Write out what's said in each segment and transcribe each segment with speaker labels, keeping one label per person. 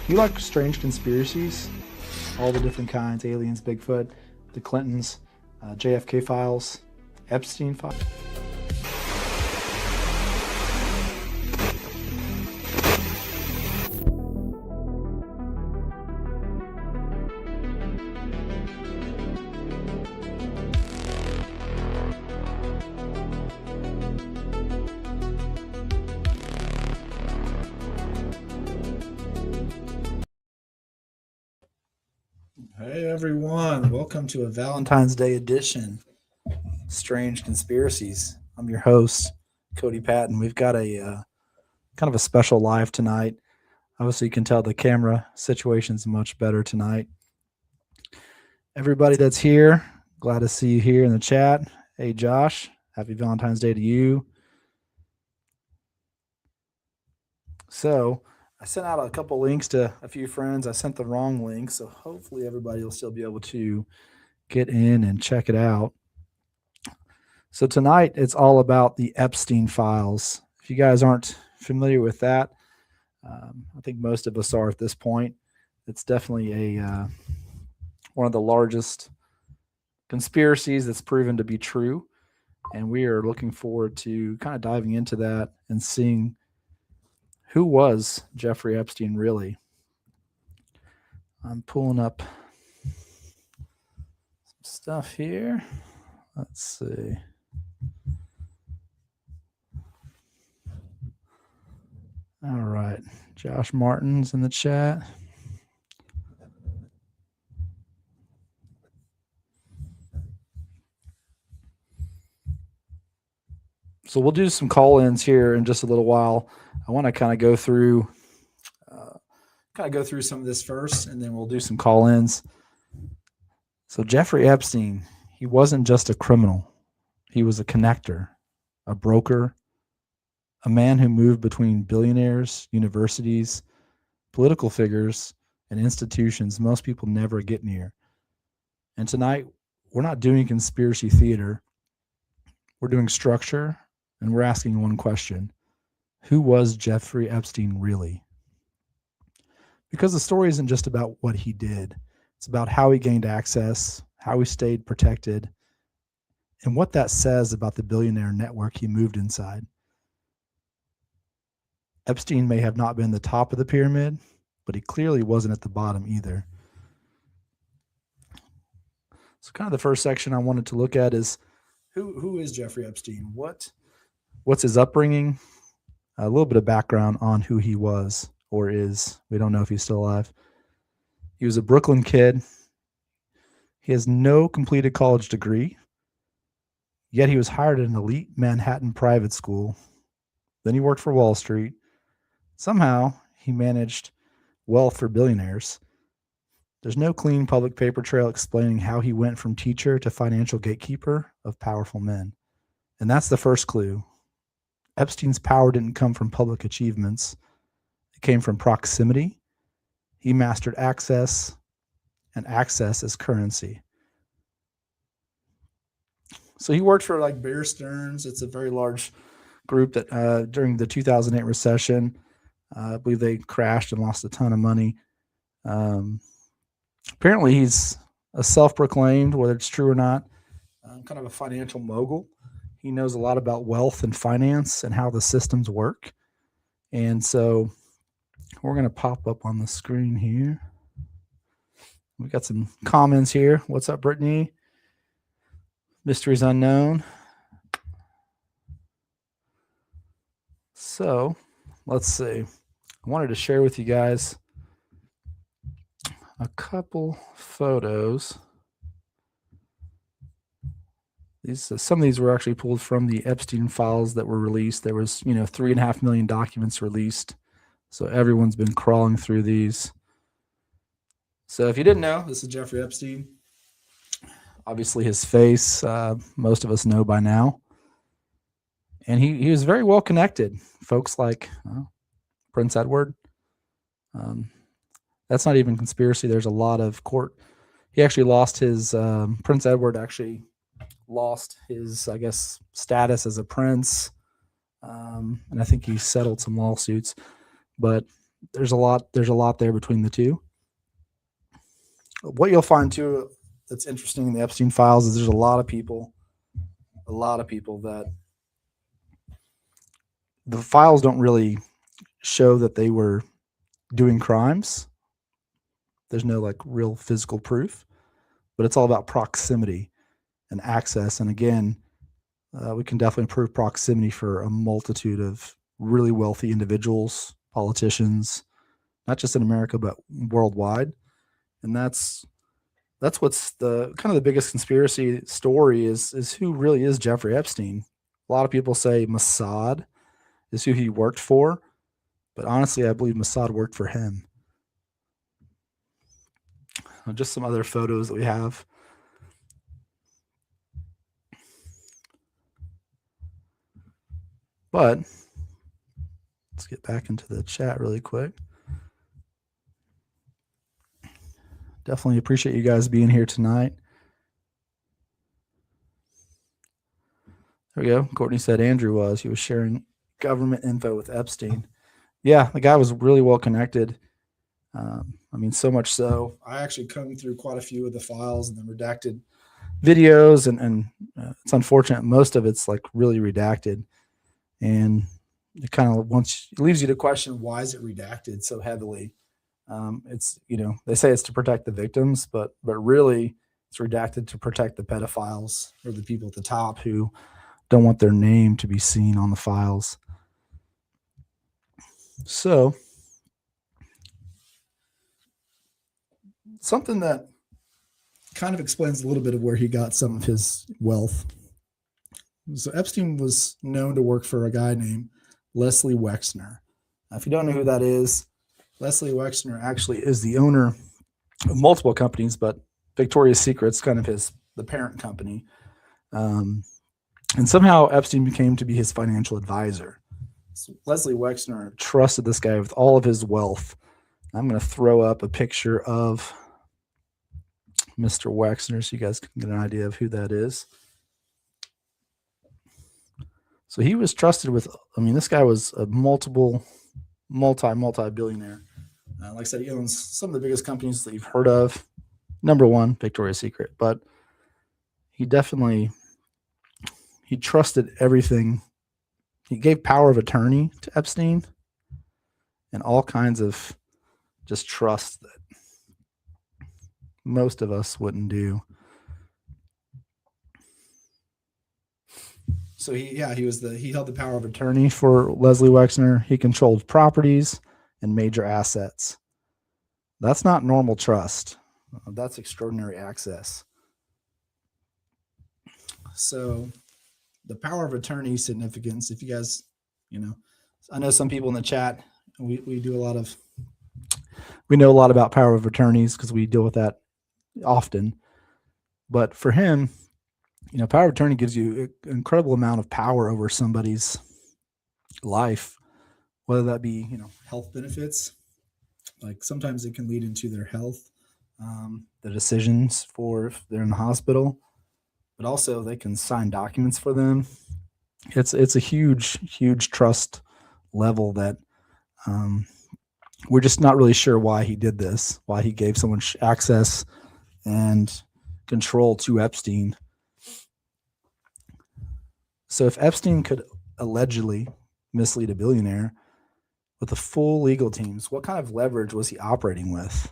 Speaker 1: You like strange conspiracies? All the different kinds, aliens, Bigfoot, the Clintons, JFK files, Epstein files. Hey everyone, welcome to a Valentine's Day edition, Strange Conspiracies. I'm your host, Cody Patton. We've got a kind of a special live tonight. Obviously, you can tell the camera situation's much better tonight. Everybody that's here, glad to see you here in the chat. Hey Josh, happy Valentine's Day to you. So, I sent out a couple links to a few friends. I sent the wrong link, so hopefully everybody will still be able to get in and check it out. So tonight it's all about the Epstein files. If you guys aren't familiar with that, I think most of us are at this point. It's definitely a one of the largest conspiracies that's proven to be true, and we are looking forward to kind of diving into that and seeing who was Jeffrey Epstein really. I'm pulling up some stuff here. Let's see. All right. Josh Martin's in the chat. So we'll do some call-ins here in just a little while. I want to kind of go through some of this first, and then we'll do some call-ins. So Jeffrey Epstein, he wasn't just a criminal. He was a connector, a broker, a man who moved between billionaires, universities, political figures, and institutions most people never get near. And tonight, we're not doing conspiracy theater. We're doing structure, and we're asking one question. Who was Jeffrey Epstein really? Because the story isn't just about what he did. It's about how he gained access, how he stayed protected, and what that says about the billionaire network he moved inside. Epstein may have not been the top of the pyramid, but he clearly wasn't at the bottom either. So kind of the first section I wanted to look at is who is Jeffrey Epstein? What's his upbringing? A little bit of background on who he was or is. We don't know if he's still alive. He was a Brooklyn kid. He has no completed college degree, yet he was hired at an elite Manhattan private school. Then he worked for Wall Street. Somehow, he managed wealth for billionaires. There's no clean public paper trail explaining how he went from teacher to financial gatekeeper of powerful men. And that's the first clue. Epstein's power didn't come from public achievements. It came from proximity. He mastered access, and access is currency. So he worked for like Bear Stearns. It's a very large group that during the 2008 recession, I believe they crashed and lost a ton of money. Apparently he's a self-proclaimed, whether it's true or not, kind of a financial mogul. He knows a lot about wealth and finance and how the systems work. And so we're going to pop up on the screen here. We got some comments here. What's up, Brittany? Mysteries unknown. So let's see. I wanted to share with you guys a couple photos. Some of these were actually pulled from the Epstein files that were released. There was, 3.5 million documents released. So everyone's been crawling through these. So if you didn't know, this is Jeffrey Epstein. Obviously his face, most of us know by now. And he was very well connected. Folks like Prince Edward. That's not even conspiracy. There's a lot of court. He actually lost his, Prince Edward actually lost his, I guess, status as a prince. And I think he settled some lawsuits. But there's a lot there between the two. What you'll find too that's interesting in the Epstein files is there's a lot of people that the files don't really show that they were doing crimes. There's no like real physical proof, but it's all about proximity and access. And again, we can definitely prove proximity for a multitude of really wealthy individuals, politicians, not just in America but worldwide. And that's what's the kind of the biggest conspiracy story is who really is Jeffrey Epstein. A lot of people say Mossad is who he worked for, but honestly, I believe Mossad worked for him. Just some other photos that we have. But let's get back into the chat really quick. Definitely appreciate you guys being here tonight. There we go. Courtney said Andrew was. He was sharing government info with Epstein. Yeah, the guy was really well connected. I mean, so much so. I actually combed through quite a few of the files and the redacted videos, and it's unfortunate. Most of it's like really redacted. And it kind of it leaves you to question, why is it redacted so heavily? It's, they say it's to protect the victims, but really it's redacted to protect the pedophiles or the people at the top who don't want their name to be seen on the files. So something that kind of explains a little bit of where he got some of his wealth. So Epstein was known to work for a guy named Leslie Wexner. Now, if you don't know who that is, Leslie Wexner actually is the owner of multiple companies, but Victoria's Secret's kind of the parent company. And somehow Epstein became to be his financial advisor. So Leslie Wexner trusted this guy with all of his wealth. I'm going to throw up a picture of Mr. Wexner so you guys can get an idea of who that is. So he was trusted with, this guy was a multi-billionaire. Like I said, he owns some of the biggest companies that you've heard of. Number one, Victoria's Secret. But he trusted everything. He gave power of attorney to Epstein and all kinds of just trust that most of us wouldn't do. So he held the power of attorney for Leslie Wexner. He controlled properties and major assets. That's not normal trust. That's extraordinary access. So the power of attorney significance, if you guys, I know some people in the chat, we know a lot about power of attorneys because we deal with that often. But for him, power of attorney gives you an incredible amount of power over somebody's life, whether that be, health benefits. Like sometimes it can lead into their health, the decisions for if they're in the hospital, but also they can sign documents for them. It's a huge trust level that we're just not really sure why he did this, why he gave someone access and control to Epstein. So if Epstein could allegedly mislead a billionaire with the full legal teams, what kind of leverage was he operating with?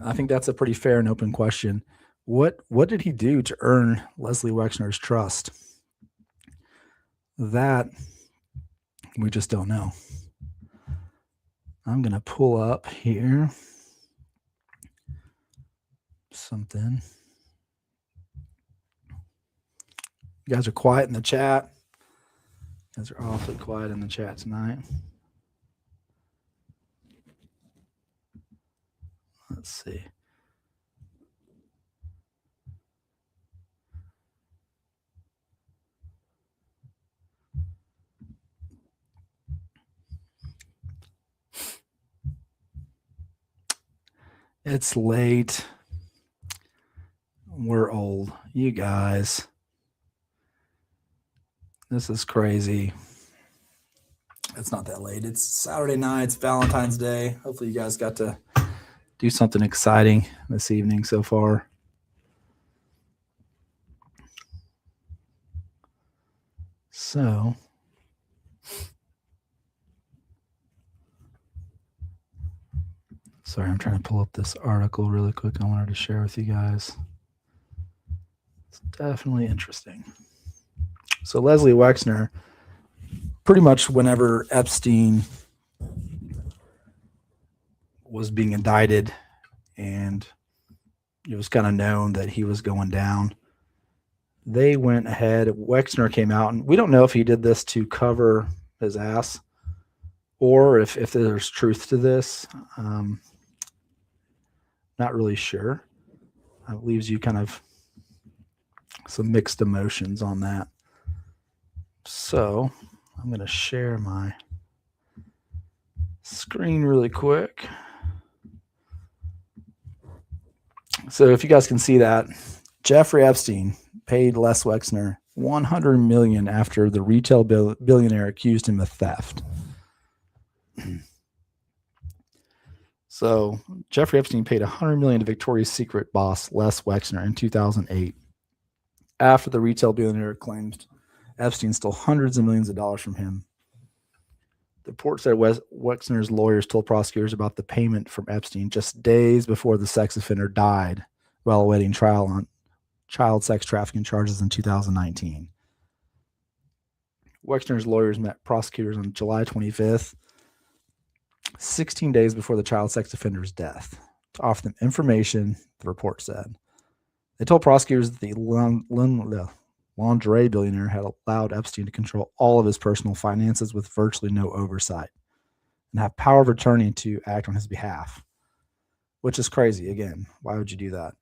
Speaker 1: I think that's a pretty fair and open question. What did he do to earn Leslie Wexner's trust? That we just don't know. I'm going to pull up here something. You guys are quiet in the chat. You guys are awfully quiet in the chat tonight. Let's see. It's late. We're old. You guys. This is crazy. It's not that late. It's Saturday night. It's Valentine's Day. Hopefully you guys got to do something exciting this evening so far. So, sorry, I'm trying to pull up this article really quick. I wanted to share with you guys. It's definitely interesting. So Leslie Wexner, pretty much whenever Epstein was being indicted and it was kind of known that he was going down, they went ahead. Wexner came out, and we don't know if he did this to cover his ass or if there's truth to this. Not really sure. It leaves you kind of some mixed emotions on that. So I'm going to share my screen really quick. So if you guys can see that, Jeffrey Epstein paid Les Wexner $100 million after the retail billionaire accused him of theft. So Jeffrey Epstein paid $100 million to Victoria's Secret boss Les Wexner in 2008 after the retail billionaire claimed Epstein stole hundreds of millions of dollars from him. The report said Wexner's lawyers told prosecutors about the payment from Epstein just days before the sex offender died while awaiting trial on child sex trafficking charges in 2019. Wexner's lawyers met prosecutors on July 25th, 16 days before the child sex offender's death, to offer them information, the report said. They told prosecutors that the lingerie billionaire had allowed Epstein to control all of his personal finances with virtually no oversight and have power of attorney to act on his behalf, which is crazy. Again, why would you do that?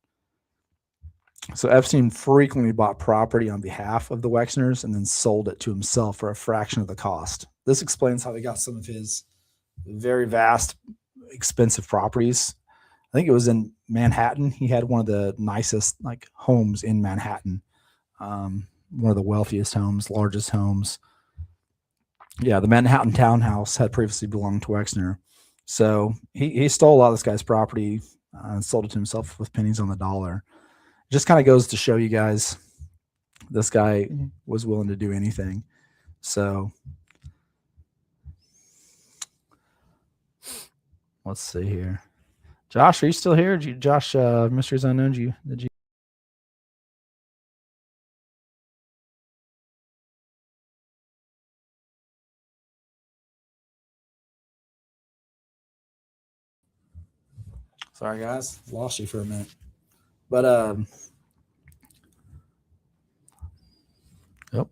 Speaker 1: So Epstein frequently bought property on behalf of the Wexners and then sold it to himself for a fraction of the cost. This explains how he got some of his very vast, expensive properties. I think it was in Manhattan. He had one of the nicest homes in Manhattan. One of the wealthiest homes, largest homes. Yeah, the Manhattan townhouse had previously belonged to Wexner. So he stole a lot of this guy's property and sold it to himself with pennies on the dollar. It just kind of goes to show you guys this guy was willing to do anything. So let's see here. Josh, are you still here? Josh, Mysteries Unknown, did you? Sorry, guys. Lost you for a minute. But, yep.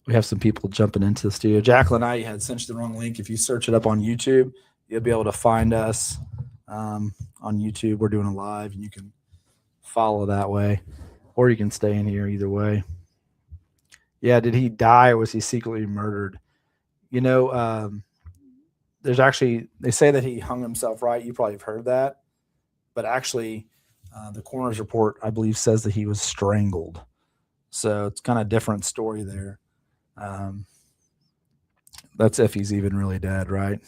Speaker 1: We have some people jumping into the studio. Jacqueline, I had sent you the wrong link. If you search it up on YouTube, you'll be able to find us on YouTube. We're doing a live, and you can follow that way, or you can stay in here either way. Yeah, did he die or was he secretly murdered? There's actually, they say that he hung himself, right? You probably have heard that. But actually, the coroner's report, I believe, says that he was strangled. So it's kind of a different story there. That's if he's even really dead, right?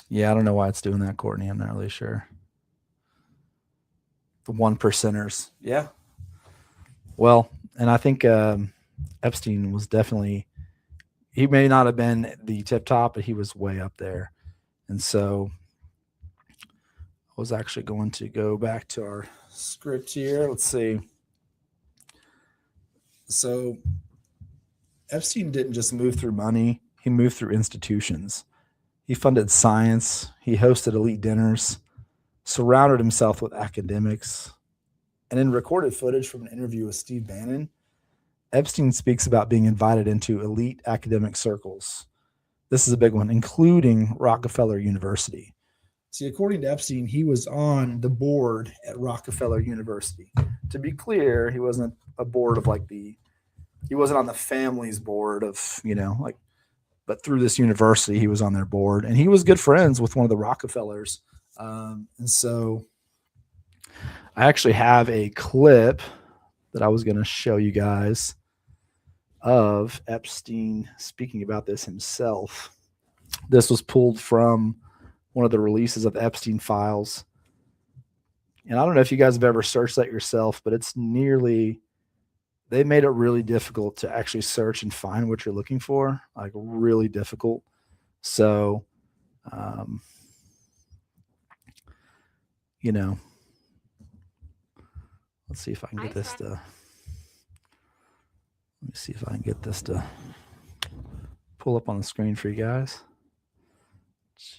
Speaker 1: Yeah, I don't know why it's doing that, Courtney. I'm not really sure. The 1%ers. Yeah. Well, and I think Epstein was definitely, he may not have been the tip top, but he was way up there. And so I was actually going to go back to our script here. Let's see. So Epstein didn't just move through money, he moved through institutions. He funded science, he hosted elite dinners, surrounded himself with academics. And in recorded footage from an interview with Steve Bannon, Epstein speaks about being invited into elite academic circles. This is a big one, including Rockefeller University. See, according to Epstein, he was on the board at Rockefeller University. To be clear, he wasn't a board of he wasn't on the family's board of, but through this university, he was on their board, and he was good friends with one of the Rockefellers. And so I actually have a clip that I was going to show you guys of Epstein speaking about this himself. This was pulled from one of the releases of the Epstein files. And I don't know if you guys have ever searched that yourself, but they made it really difficult to actually search and find what you're looking for, like really difficult. So, let's see if I can get this to, let me see if I can get this to pull up on the screen for you guys.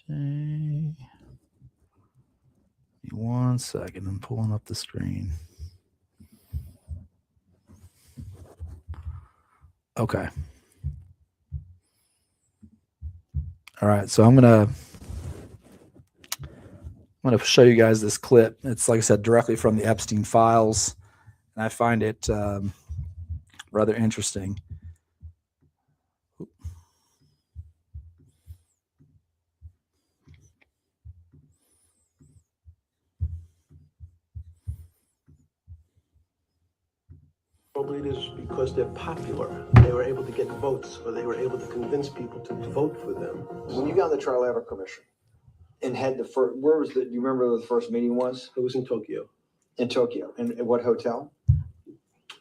Speaker 1: Give me 1 second. I'm pulling up the screen. Okay. All right. So I'm going to show you guys this clip. It's, like I said, directly from the Epstein files. And I find it rather interesting.
Speaker 2: Leaders, because they're popular, they were able to get votes, or they were able to convince people to vote for them.
Speaker 3: When you got on the Trilateral Commission and had the first, where was the? Do you remember where the first meeting was?
Speaker 2: It was in Tokyo.
Speaker 3: In Tokyo, and at what hotel?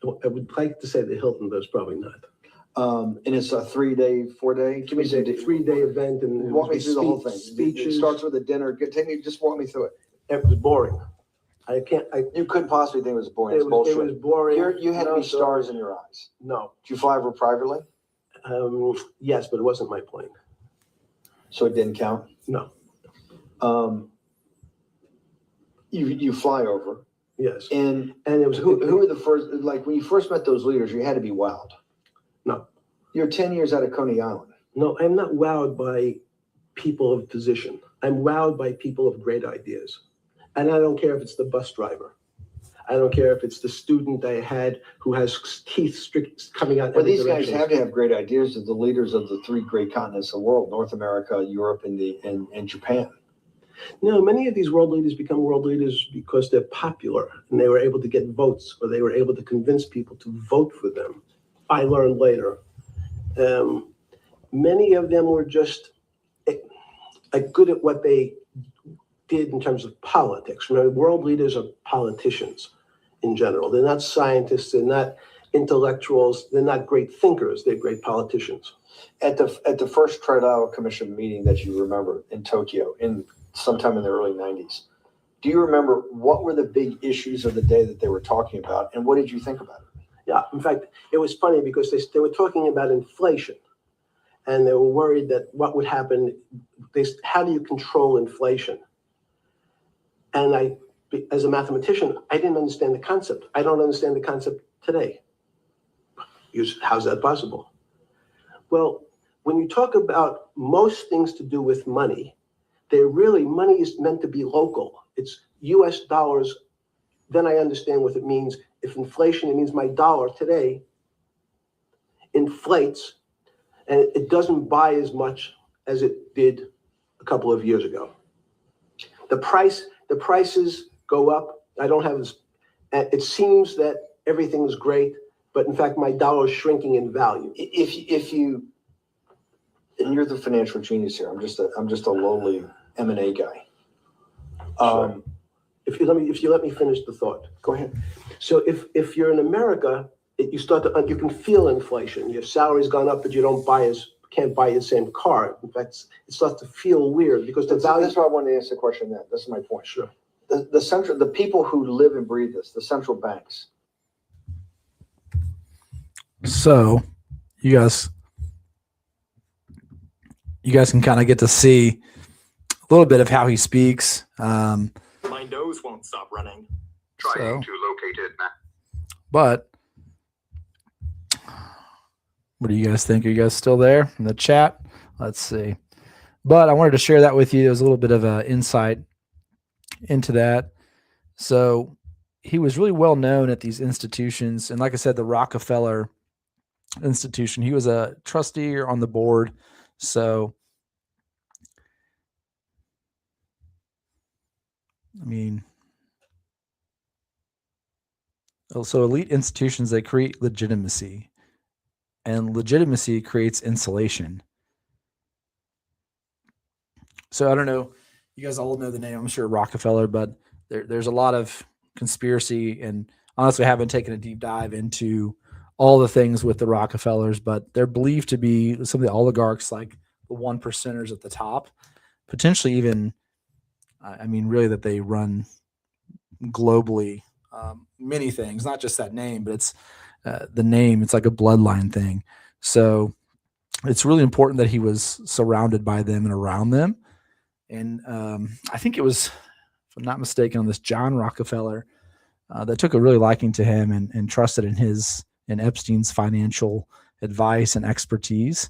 Speaker 2: I would like to say the Hilton, but it's probably not.
Speaker 3: And it's a 3-day, 4-day.
Speaker 2: Give me a 3-day event, and
Speaker 3: walk me through the whole thing.
Speaker 2: Speeches.
Speaker 3: It starts with a dinner. Just walk me through it.
Speaker 2: It was boring.
Speaker 3: You couldn't possibly think it was boring.
Speaker 2: It was boring.
Speaker 3: You had to be stars in your eyes.
Speaker 2: No.
Speaker 3: Did you fly over privately?
Speaker 2: Yes, but it wasn't my plane.
Speaker 3: So it didn't count?
Speaker 2: No.
Speaker 3: You fly over.
Speaker 2: Yes.
Speaker 3: And it was who were the first, like when you first met those leaders, you had to be wowed.
Speaker 2: No.
Speaker 3: You're 10 years out of Coney Island.
Speaker 2: No, I'm not wowed by people of position. I'm wowed by people of great ideas. And I don't care if it's the bus driver. I don't care if it's the student I had who has teeth coming out.
Speaker 3: But these guys have to have great ideas. They're the leaders of the 3 great continents of the world: North America, Europe, and Japan.
Speaker 2: No, many of these world leaders become world leaders because they're popular and they were able to get votes, or they were able to convince people to vote for them. I learned later. Many of them were just good at what they did in terms of politics. Remember, world leaders are politicians in general. They're not scientists, they're not intellectuals, they're not great thinkers, they're great politicians.
Speaker 3: At the first Trilateral Commission meeting that you remember in Tokyo in sometime in the early 90s, do you remember what were the big issues of the day that they were talking about, and what did you think about it?
Speaker 2: Yeah, in fact, it was funny because they were talking about inflation, and they were worried that what would happen, how do you control inflation? And as a mathematician, I didn't understand the concept. I don't understand the concept today. How's that possible? Well, when you talk about most things to do with money, money is meant to be local. It's US dollars. Then I understand what it means. If inflation, it means my dollar today inflates and it doesn't buy as much as it did a couple of years ago. The prices go up. It seems that everything is great, but in fact, my dollar is shrinking in value.
Speaker 3: And you're the financial genius here. I'm just a lowly M&A guy.
Speaker 2: Sure. If you let me finish the thought.
Speaker 3: Go ahead.
Speaker 2: So if you're in America, you can feel inflation. Your salary's gone up, but you can't buy the same car. In fact, it starts to feel weird because the value.
Speaker 3: That's why I wanted to answer the question. That's my point.
Speaker 2: Sure.
Speaker 3: The people who live and breathe this, the central banks.
Speaker 1: So, you guys can kind of get to see a little bit of how he speaks.
Speaker 4: My nose won't stop running. Trying to locate it now.
Speaker 1: But what do you guys think? Are you guys still there in the chat? Let's see. But I wanted to share that with you. There was a little bit of an insight into that. So he was really well known at these institutions. And like I said, the Rockefeller Institution, he was a trustee or on the board. So, I mean, So elite institutions, they create legitimacy, and legitimacy creates insulation. So I don't know, you guys all know the name, I'm sure, Rockefeller, but there's a lot of conspiracy, and honestly, I haven't taken a deep dive into all the things with the Rockefellers, but they're believed to be some of the oligarchs, like the one percenters at the top, potentially even, I mean, really that they run globally many things, not just that name, but it's the name. It's like a bloodline thing. So it's really important that he was surrounded by them and around them. And I think it was, if I'm not mistaken, on this John Rockefeller that took a really liking to him and trusted in Epstein's financial advice and expertise.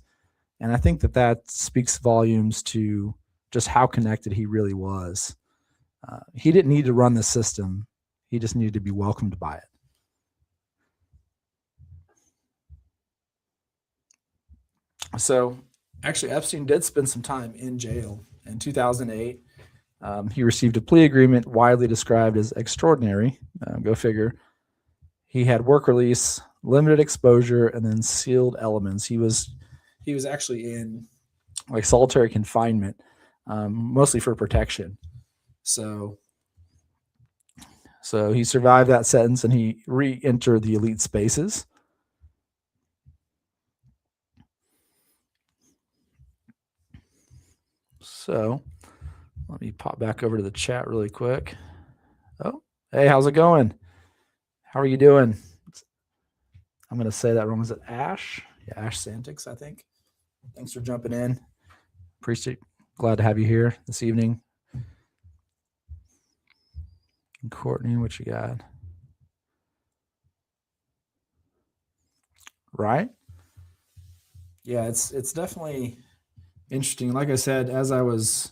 Speaker 1: And I think that speaks volumes to just how connected he really was. He didn't need to run the system. He just needed to be welcomed by it. So actually, Epstein did spend some time in jail in 2008. He received a plea agreement widely described as extraordinary. Go figure. He had work release, limited exposure, and then sealed elements. He was actually in like solitary confinement, mostly for protection. So he survived that sentence and he re-entered the elite spaces. So let me pop back over to the chat really quick. Oh, hey, how's it going? How are you doing? I'm going to say that wrong. Is it Ash? Yeah, Ash Santix, I think. Thanks for jumping in. Appreciate, glad to have you here this evening. And Courtney, what you got? Right? Yeah, it's definitely interesting. Like I said, as I was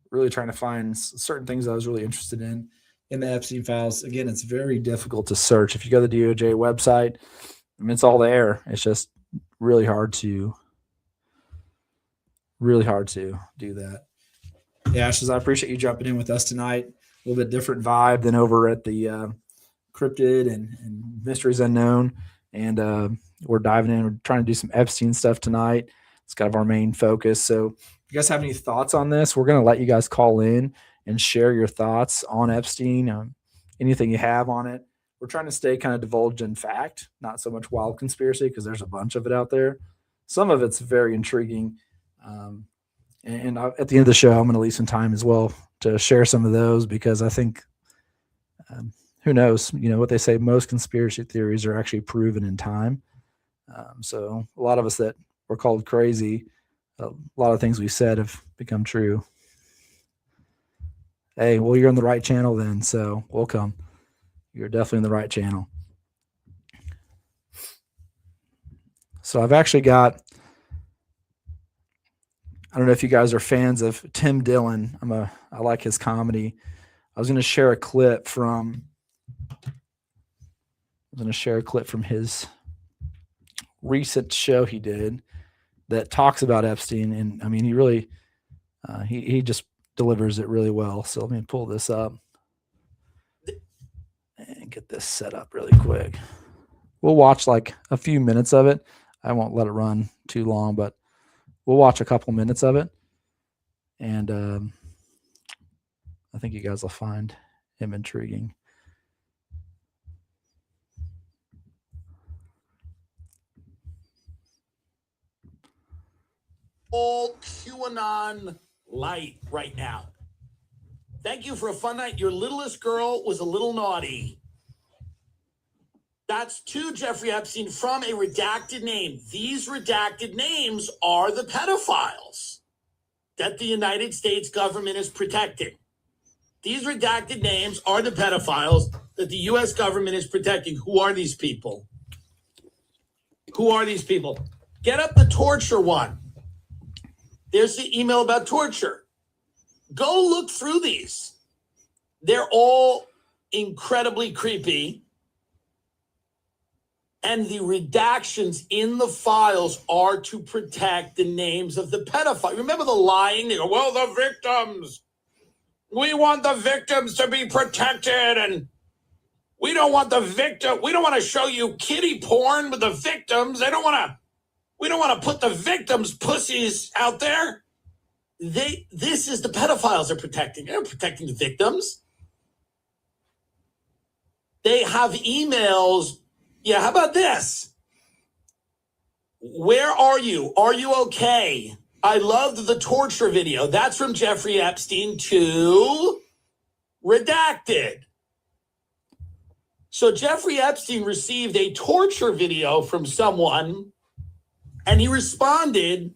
Speaker 1: really trying to find certain things I was really interested in the Epstein files, again, it's very difficult to search. If you go to the DOJ website, I mean, it's all there. It's just really hard to do that. Yeah, Ashes, I appreciate you jumping in with us tonight. A little bit different vibe than over at the Cryptid and Mysteries Unknown. And we're diving in. We're trying to do some Epstein stuff tonight. It's kind of our main focus. So if you guys have any thoughts on this, we're going to let you guys call in and share your thoughts on Epstein, anything you have on it. We're trying to stay kind of divulged in fact, not so much wild conspiracy, because there's a bunch of it out there. Some of it's very intriguing. And at the end of the show, I'm going to leave some time as well to share some of those, because I think, who knows, what they say, most conspiracy theories are actually proven in time. So a lot of us that were called crazy, a lot of things we said have become true. Hey, well, you're on the right channel then, so welcome. You're definitely in the right channel. So I've actually got, I don't know if you guys are fans of Tim Dillon. I like his comedy. I was going to share a clip from his recent show he did that talks about Epstein. And I mean, he really, he just delivers it really well. So let me pull this up and get this set up really quick. We'll watch like a few minutes of it. I won't let it run too long, but we'll watch a couple minutes of it. And I think you guys will find him intriguing.
Speaker 5: All QAnon light right now. Thank you for a fun night. Your littlest girl was a little naughty. That's to Jeffrey Epstein from a redacted name. These redacted names are the pedophiles that the United States government is protecting. These redacted names are the pedophiles that the U.S. government is protecting. Who are these people? Who are these people? Get up the torture one. There's the email about torture. Go look through these. They're all incredibly creepy. And the redactions in the files are to protect the names of the pedophiles. Remember the lying? They go, well, the victims. We want the victims to be protected. And We don't want the victim. We don't want to show you kiddie porn with the victims. We don't want to put the victims' pussies out there. This is the pedophiles they're protecting. They're protecting the victims. They have emails. Yeah, how about this? Where are you? Are you okay? I loved the torture video. That's from Jeffrey Epstein to redacted. So Jeffrey Epstein received a torture video from someone, and he responded,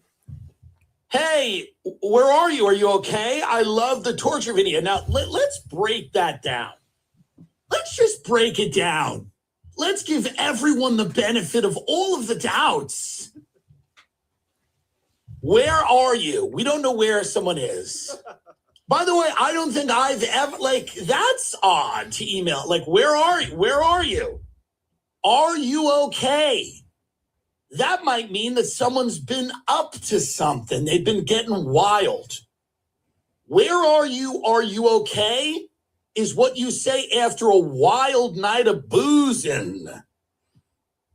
Speaker 5: hey, where are you? Are you okay? I love the torture video. Now, let's break that down. Let's just break it down. Let's give everyone the benefit of all of the doubts. Where are you? We don't know where someone is. By the way, I don't think I've ever, that's odd to email. Where are you? Where are you? Are you okay? That might mean that someone's been up to something. They've been getting wild. Where are you? Are you okay? Is what you say after a wild night of boozing.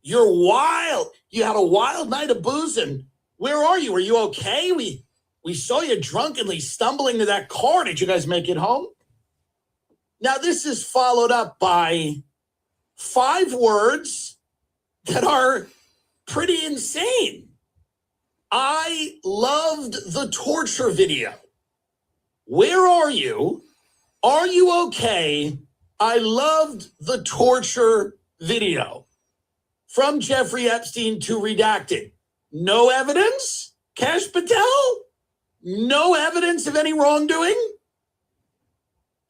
Speaker 5: You're wild. You had a wild night of boozing. Where are you? Are you okay? We saw you drunkenly stumbling to that car. Did you guys make it home? Now, this is followed up by 5 words that are pretty insane. I loved the torture video. Where are you? Are you okay? I loved the torture video. From Jeffrey Epstein to redacted. No evidence? Cash Patel? No evidence of any wrongdoing?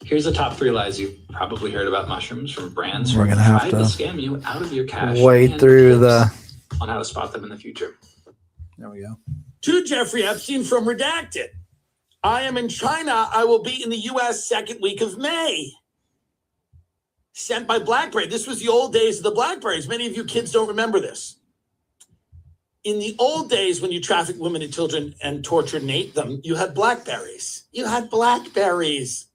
Speaker 6: Here's the top 3 lies you've probably heard about mushrooms from brands
Speaker 1: We're
Speaker 6: who
Speaker 1: gonna have
Speaker 6: tried
Speaker 1: to
Speaker 6: scam you out of your cash.
Speaker 1: wade
Speaker 6: and
Speaker 1: through
Speaker 6: tips on how to spot them in the future.
Speaker 1: There we go.
Speaker 5: To Jeffrey Epstein from redacted. I am in China. I will be in the U.S. second week of May. Sent by BlackBerry. This was the old days of the BlackBerries. Many of you kids don't remember this. In the old days, when you trafficked women and children and tortured and ate them, you had BlackBerries. You had BlackBerries.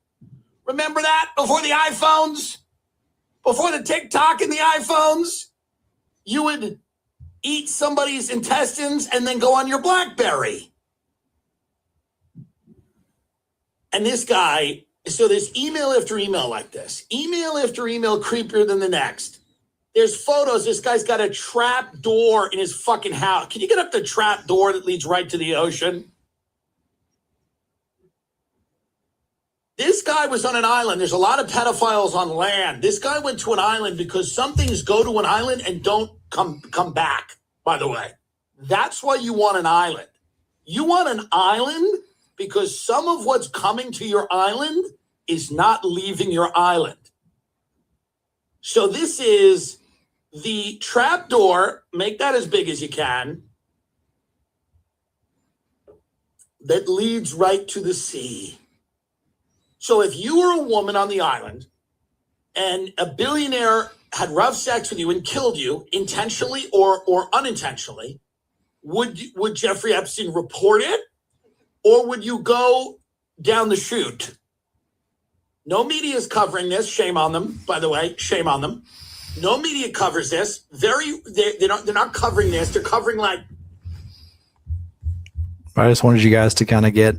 Speaker 5: Remember that? Before the iPhones? Before the TikTok and the iPhones? You would eat somebody's intestines and then go on your BlackBerry. And this guy, so there's email after email like this. Email after email creepier than the next. There's photos. This guy's got a trap door in his fucking house. Can you get up the trap door that leads right to the ocean? This guy was on an island. There's a lot of pedophiles on land. This guy went to an island because some things go to an island and don't come back, by the way. That's why you want an island. You want an island because some of what's coming to your island is not leaving your island. So this is the trap door. Make that as big as you can. That leads right to the sea. So if you were a woman on the island and a billionaire had rough sex with you and killed you intentionally or unintentionally, would Jeffrey Epstein report it? Or would you go down the chute? No media is covering this. Shame on them, by the way. Shame on them. No media covers this. They're not covering this. They're covering
Speaker 1: I just wanted you guys to kind of get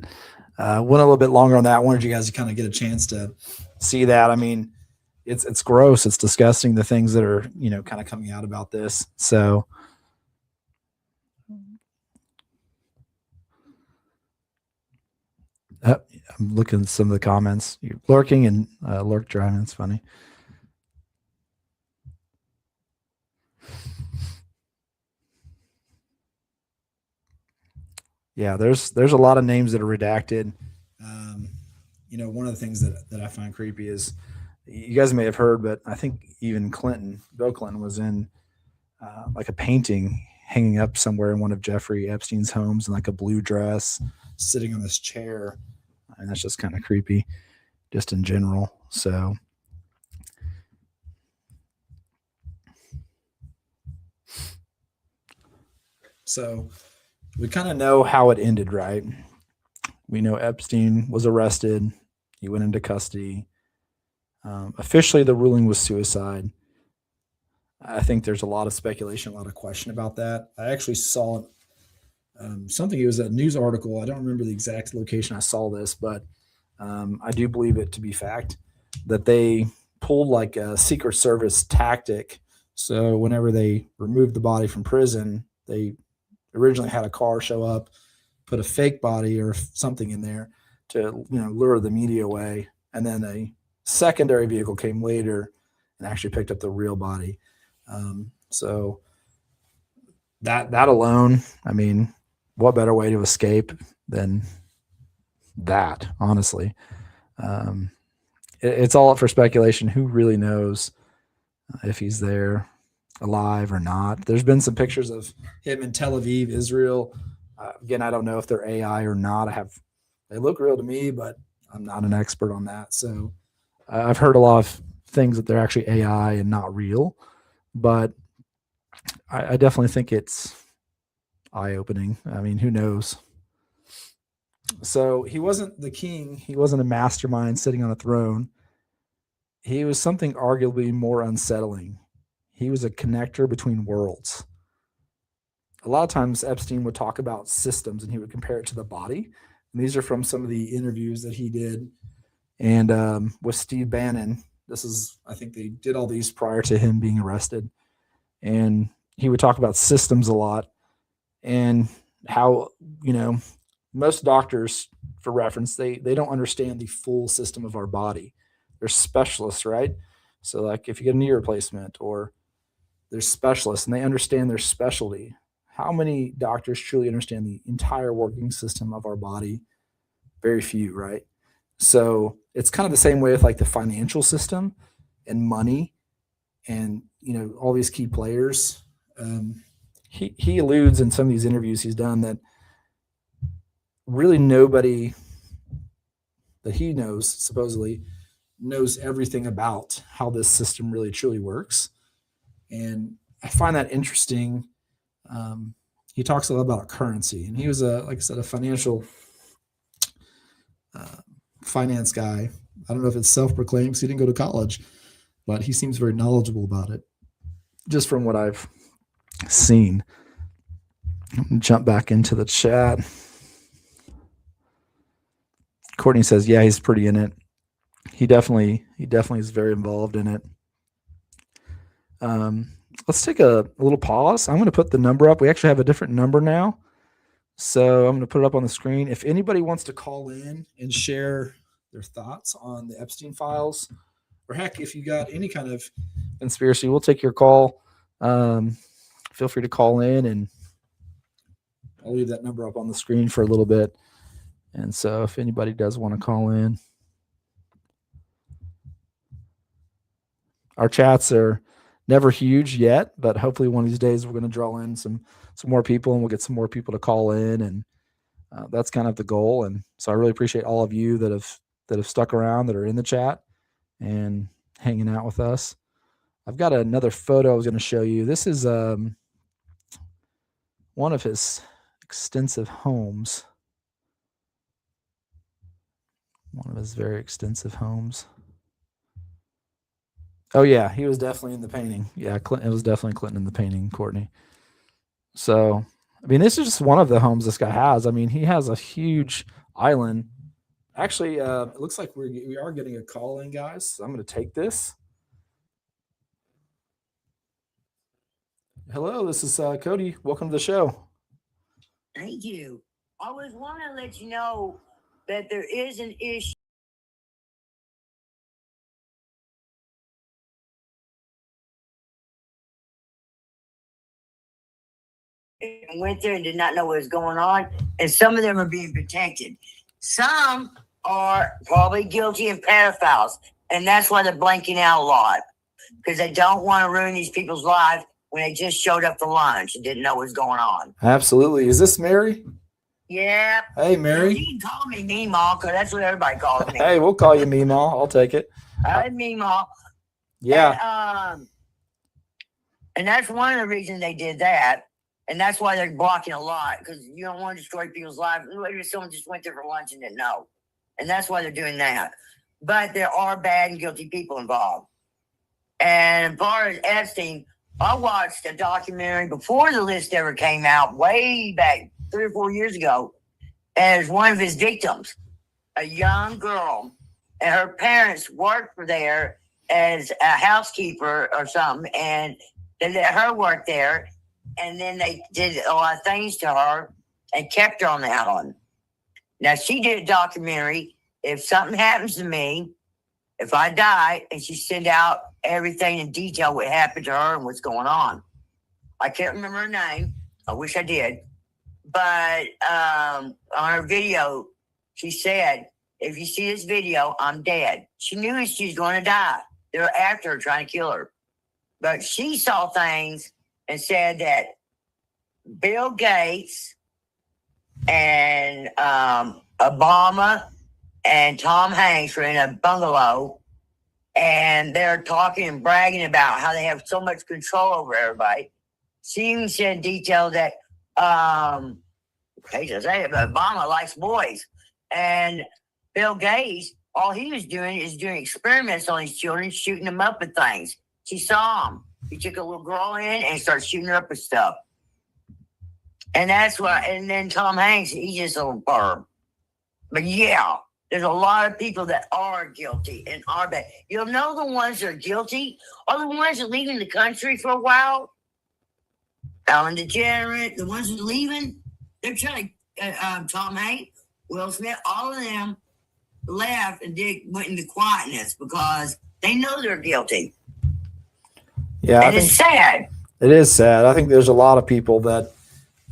Speaker 1: went a little bit longer on that. I wanted you guys to kind of get a chance to see that. I mean, it's gross. It's disgusting. The things that are kind of coming out about this. So. I'm looking at some of the comments. You're lurking and lurk driving. It's funny. Yeah, there's a lot of names that are redacted. One of the things that I find creepy is you guys may have heard, but I think even Bill Clinton was in like a painting hanging up somewhere in one of Jeffrey Epstein's homes in like a blue dress, sitting on this chair. And that's just kind of creepy, just in general. So, we kind of know how it ended, right? We know Epstein was arrested. He went into custody. Officially, the ruling was suicide. I think there's a lot of speculation, a lot of question about that. I actually saw something. It was a news article. I don't remember the exact location I saw this, but I do believe it to be fact that they pulled like a Secret Service tactic. So whenever they removed the body from prison, they originally had a car show up, put a fake body or something in there to lure the media away, and then a secondary vehicle came later and actually picked up the real body. So that alone, I mean, what better way to escape than that? Honestly, it's all up for speculation. Who really knows if he's there alive or not? There's been some pictures of him in Tel Aviv, Israel. Again, I don't know if they're AI or not. They look real to me, but I'm not an expert on that. So I've heard a lot of things that they're actually AI and not real, but I definitely think it's eye-opening. I mean, who knows? So he wasn't the king. He wasn't a mastermind sitting on a throne. He was something arguably more unsettling. He was a connector between worlds. A lot of times Epstein would talk about systems and he would compare it to the body. And these are from some of the interviews that he did. And with Steve Bannon, I think they did all these prior to him being arrested. And he would talk about systems a lot and how, most doctors, for reference, they don't understand the full system of our body. They're specialists, right? So like if you get a knee replacement, or they're specialists and they understand their specialty. How many doctors truly understand the entire working system of our body? Very few, right? So it's kind of the same way with like the financial system and money and, all these key players. He alludes in some of these interviews he's done that really nobody that he knows supposedly knows everything about how this system really truly works. And I find that interesting. He talks a lot about currency, and he was like I said, a financial finance guy. I don't know if it's self-proclaimed because he didn't go to college, but he seems very knowledgeable about it, just from what I've seen. Jump back into the chat. Courtney says, yeah, he's pretty in it. He definitely is very involved in it. Let's take a little pause. I'm going to put the number up. We actually have a different number now. So I'm going to put it up on the screen. If anybody wants to call in and share their thoughts on the Epstein files, or heck, if you got any kind of conspiracy, we'll take your call. Feel free to call in, and I'll leave that number up on the screen for a little bit. And so if anybody does want to call in, our chats are never huge yet, but hopefully one of these days we're going to draw in some more people, and we'll get some more people to call in, and that's kind of the goal. And so I really appreciate all of you that have stuck around, that are in the chat and hanging out with us. I've got another photo I was going to show you. This is one of his extensive homes. One of his very extensive homes. Oh yeah, he was definitely in the painting. Yeah, Clinton, it was definitely Clinton in the painting, Courtney. So, I mean, this is just one of the homes this guy has. I mean, he has a huge island. Actually, it looks like we are getting a call in, guys. So I'm going to take this. Hello, this is Cody. Welcome to the show.
Speaker 7: Thank you. I was want to let you know that there is an issue. And went there and did not know what was going on, and some of them are being protected. Some are probably guilty and pedophiles, and that's why they're blanking out a lot, because they don't want to ruin these people's lives when they just showed up for lunch and didn't know what was going on.
Speaker 1: Absolutely. Is this Mary?
Speaker 7: Yeah.
Speaker 1: Hey, Mary.
Speaker 7: You can call me Meemaw, because that's what everybody calls me.
Speaker 1: Hey, we'll call you Meemaw. I'll take it.
Speaker 7: Meemaw.
Speaker 1: Yeah.
Speaker 7: And that's one of the reasons they did that. And that's why they're blocking a lot, because you don't want to destroy people's lives. Maybe someone just went there for lunch and didn't know. And that's why they're doing that. but there are bad and guilty people involved. And as far as Epstein, I watched a documentary before the list ever came out, way back 3 or 4 years ago, as one of his victims, a young girl, and her parents worked for there as a housekeeper or something, and they let her work there, and then they did a lot of things to her and kept her on the island. Now, she did a documentary, if something happens to me, if I die, and she sent out everything in detail what happened to her and what's going on. I can't remember her name. I wish I did. But on her video, she said, if you see this video, I'm dead. She knew she was going to die. They were after her, trying to kill her. But she saw things and said that Bill Gates and Obama and Tom Hanks were in a bungalow, and they're talking and bragging about how they have so much control over everybody. She even said in detail that Obama likes boys, and Bill Gates, all he was doing is doing experiments on these children, shooting them up with things. She saw him. He took a little girl in and started shooting her up with stuff. And that's why, and then Tom Hanks, he's just a little perv. But yeah, there's a lot of people that are guilty and are bad. You'll know the ones that are guilty are the ones that are leaving the country for a while. Ellen DeGeneres, the ones that are leaving, they're trying to, Tom Hanks, Will Smith, all of them left and went into quietness because they know they're guilty.
Speaker 1: Yeah,
Speaker 7: and it's sad.
Speaker 1: It is sad. I think there's a lot of people that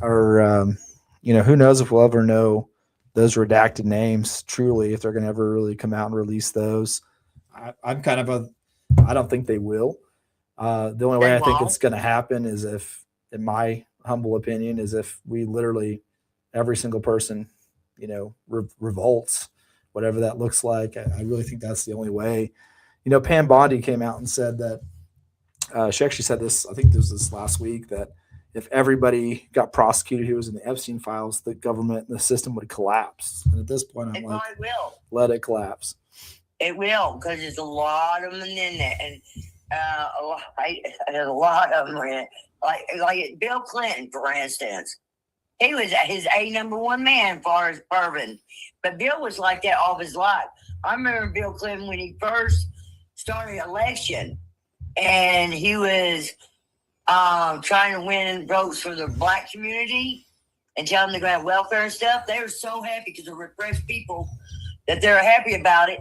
Speaker 1: are, who knows if we'll ever know those redacted names truly, if they're going to ever really come out and release those. I don't think they will. The only way I think it's going to happen is if, in my humble opinion, is if we literally, every single person, revolts, whatever that looks like. I really think that's the only way. Pam Bondi came out and said that, she actually said this, I think this was this last week, that if everybody got prosecuted who was in the Epstein files, the government and the system would collapse. And at this point, I'm like, let it collapse.
Speaker 7: It will, because there's a lot of them in there. And there's a lot of them in it. Like Bill Clinton, for instance. He was his #1 man as far as perving. But Bill was like that all his life. I remember Bill Clinton when he first started election, and he was trying to win votes for the black community and tell them to go have welfare and stuff. They were so happy because of repressed people that they were happy about it.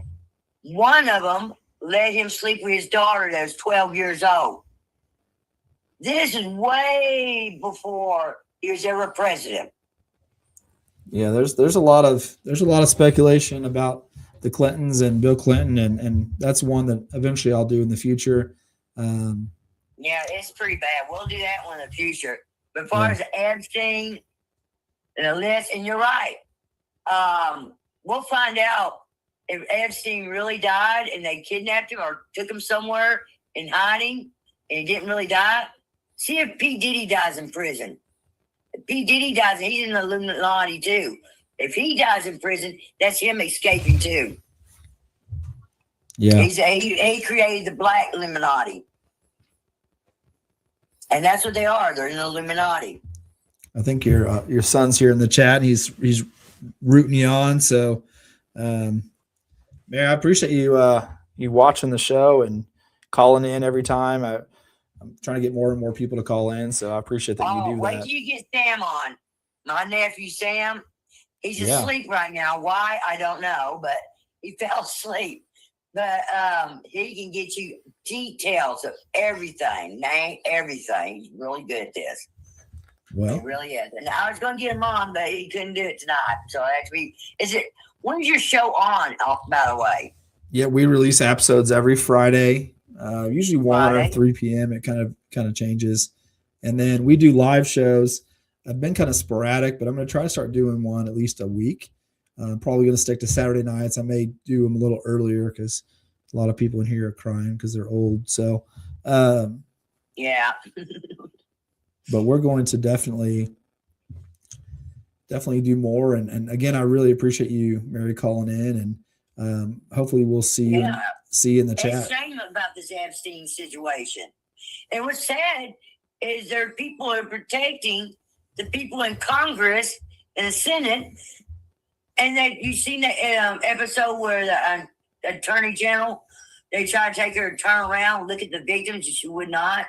Speaker 7: One of them let him sleep with his daughter that was 12 years old. This is way before he was ever president.
Speaker 1: Yeah, there's a lot of speculation about the Clintons and Bill Clinton, and that's one that eventually I'll do in the future.
Speaker 7: Yeah, it's pretty bad. We'll do that one in the future. But as far as Epstein and the list, and you're right, we'll find out if Epstein really died and they kidnapped him or took him somewhere in hiding and he didn't really die. See if P. Diddy dies in prison. If P. Diddy dies, he's in the Illuminati too. If he dies in prison, that's him escaping too.
Speaker 1: Yeah,
Speaker 7: he created the Black Illuminati. And that's what they are. They're in the Illuminati.
Speaker 1: I think your son's here in the chat, and he's rooting you on. So, Mary, I appreciate you watching the show and calling in every time. I'm trying to get more and more people to call in, so I appreciate that you do
Speaker 7: wait
Speaker 1: that.
Speaker 7: till you get Sam on. My nephew Sam, he's asleep right now. Why? I don't know, but he fell asleep. But he can get you details of everything, name everything. He's really good at this.
Speaker 1: Well,
Speaker 7: he really is. And I was going to get him on, but he couldn't do it tonight. So actually, when's your show on? By the way,
Speaker 1: yeah, we release episodes every Friday, usually 1 or 3 p.m. It kind of changes, and then we do live shows. I've been kind of sporadic, but I'm going to try to start doing one at least a week. I'm probably going to stick to Saturday nights. I may do them a little earlier because a lot of people in here are crying because they're old. So,
Speaker 7: yeah.
Speaker 1: But we're going to definitely do more. And again, I really appreciate you, Mary, calling in. hopefully we'll see you in the
Speaker 7: It's
Speaker 1: chat.
Speaker 7: shame about this Epstein situation. And what's sad is there are people who are protecting the people in Congress and the Senate. And that you seen the episode where the Attorney General, they try to take her to turn around, look at the victims, and she would not.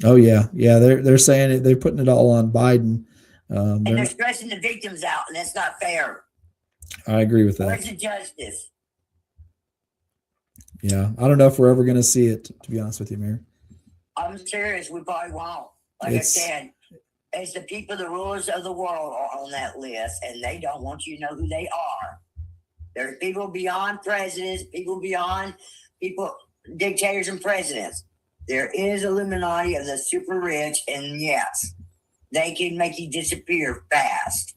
Speaker 1: Oh yeah. They're saying it. They're putting it all on Biden.
Speaker 7: And they're stressing the victims out, and that's not fair.
Speaker 1: I agree with that.
Speaker 7: Where's the justice?
Speaker 1: Yeah, I don't know if we're ever going to see it, to be honest with you, Mary.
Speaker 7: I'm serious. We probably won't. Like I said, it's the people, the rulers of the world are on that list, and they don't want you to know who they are. There's people beyond presidents, people, dictators and presidents. There is Illuminati of the super rich, and yes, they can make you disappear fast.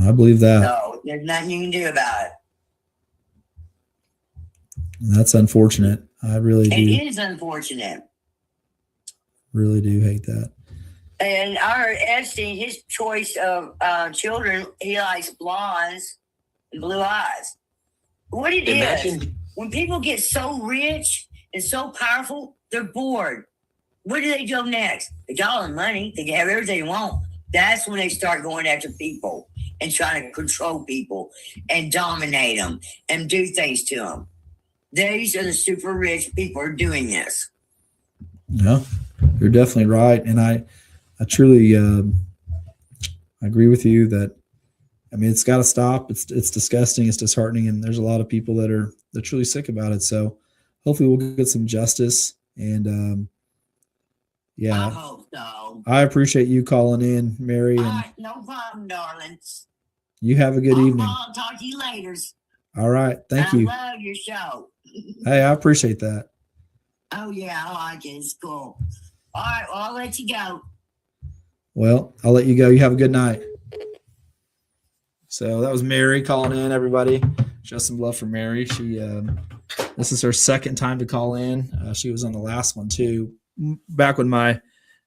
Speaker 1: I believe that.
Speaker 7: So there's nothing you can do about it.
Speaker 1: That's unfortunate. I really do.
Speaker 7: It is unfortunate.
Speaker 1: Really do hate that.
Speaker 7: And our Epstein, his choice of children, he likes blondes and blue eyes. What it is, when people get so rich and so powerful, they're bored. Where do they go next? They got all the money. They can have everything they want. That's when they start going after people and trying to control people and dominate them and do things to them. These are the super rich people who are doing this.
Speaker 1: Yeah, you're definitely right. And I truly agree with you that, I mean, it's got to stop. It's disgusting. It's disheartening. And there's a lot of people they're truly sick about it. So hopefully we'll get some justice. And yeah,
Speaker 7: I hope so.
Speaker 1: I appreciate you calling in, Mary.
Speaker 7: All
Speaker 1: And
Speaker 7: right, no problem, darlings.
Speaker 1: you have a good evening.
Speaker 7: I'll talk to you later.
Speaker 1: All right. Thank you.
Speaker 7: I love your show.
Speaker 1: Hey, I appreciate that.
Speaker 7: Oh, yeah, I like it. It's cool. All right, well, I'll let you go.
Speaker 1: Well, I'll let you go. You have a good night. So that was Mary calling in, everybody. Show some love for Mary. She this is her second time to call in. She was on the last one too, back when my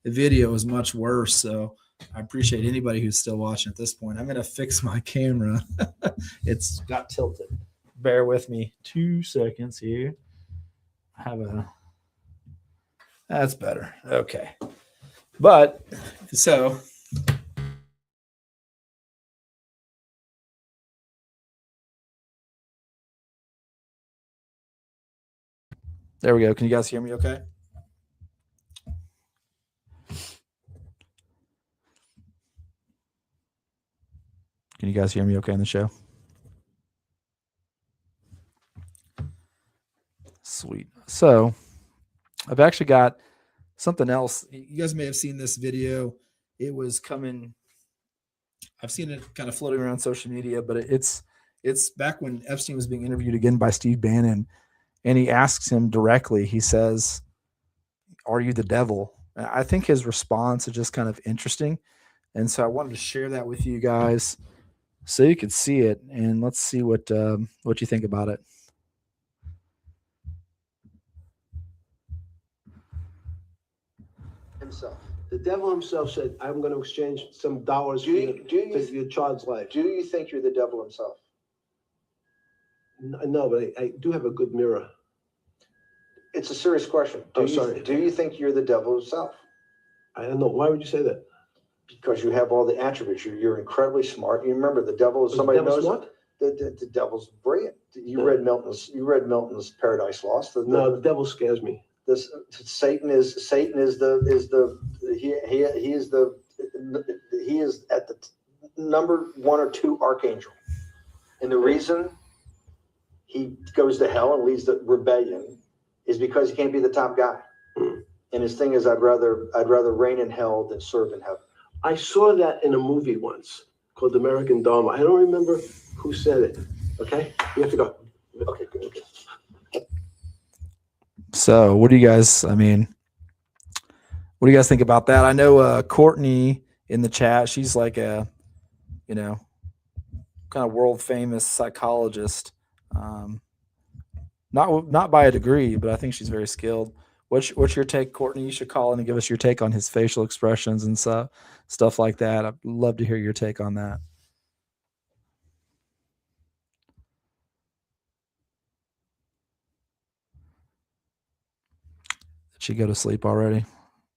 Speaker 1: video was much worse. So I appreciate anybody who's still watching at this point. I'm going to fix my camera. It's got tilted. Bear with me 2 seconds here. That's better. Okay. But so there we go. Can you guys hear me okay? Can you guys hear me okay on the show? Sweet. So I've actually got something else. You guys may have seen this video. It was coming. I've seen it kind of floating around social media, but it's back when Epstein was being interviewed again by Steve Bannon, and he asks him directly. He says, "Are you the devil?" And I think his response is just kind of interesting, and so I wanted to share that with you guys so you could see it, and let's see what you think about it.
Speaker 2: Himself. The devil himself said, "I'm going to exchange some dollars for your child's life."
Speaker 3: Do you think you're the devil himself?
Speaker 2: No, but I do have a good mirror.
Speaker 3: It's a serious question.
Speaker 2: Sorry.
Speaker 3: Do you think you're the devil himself?
Speaker 2: I don't know. Why would you say that?
Speaker 3: Because you have all the attributes. You're incredibly smart. You remember the devil is somebody knows
Speaker 2: what?
Speaker 3: The devil's brilliant. You read Milton's Paradise Lost.
Speaker 2: No, the devil scares me.
Speaker 3: Satan is at the number 1 or 2 archangel, and the reason he goes to hell and leads the rebellion is because he can't be the top guy. And his thing is, I'd rather reign in hell than serve in heaven.
Speaker 2: I saw that in a movie once called American Dharma. I don't remember who said it. Okay, you have to go. Okay, good. Okay.
Speaker 1: So what do you guys think about that? I know Courtney in the chat, she's like a, kind of world famous psychologist. Not by a degree, but I think she's very skilled. What's your take, Courtney? You should call in and give us your take on his facial expressions and stuff like that. I'd love to hear your take on that. she go to sleep already?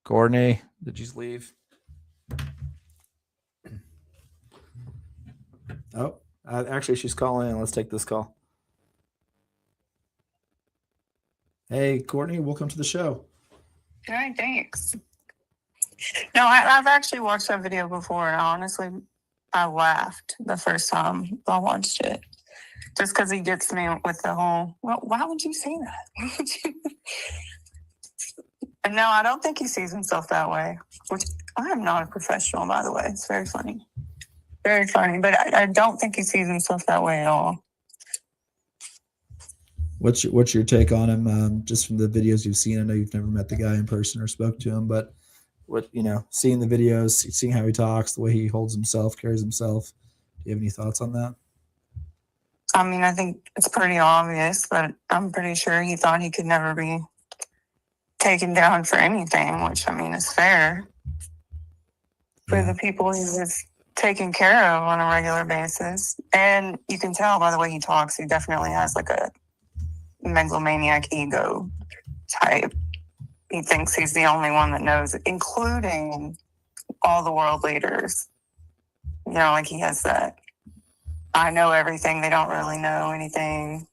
Speaker 1: Courtney, did you leave? Oh, actually, she's calling in. Let's take this call. Hey, Courtney, welcome to the show.
Speaker 8: Hi, thanks. No, I've actually watched that video before, and honestly, I laughed the first time I watched it. Just because he gets me with the whole, well, why would you say that? Why would you? And no, I don't think he sees himself that way, which I am not a professional, by the way. It's very funny. Very funny, but I don't think he sees himself that way at all.
Speaker 1: What's your take on him? Just from the videos you've seen, I know you've never met the guy in person or spoke to him, but seeing the videos, seeing how he talks, the way he holds himself, carries himself. Do you have any thoughts on that?
Speaker 8: I mean, I think it's pretty obvious, but I'm pretty sure he thought he could never be taken down for anything, which I mean is fair for the people he was taken care of on a regular basis. And you can tell by the way he talks, he definitely has like a megalomaniac ego type. He thinks he's the only one that knows, including all the world leaders. Like he has that, I know everything, they don't really know anything.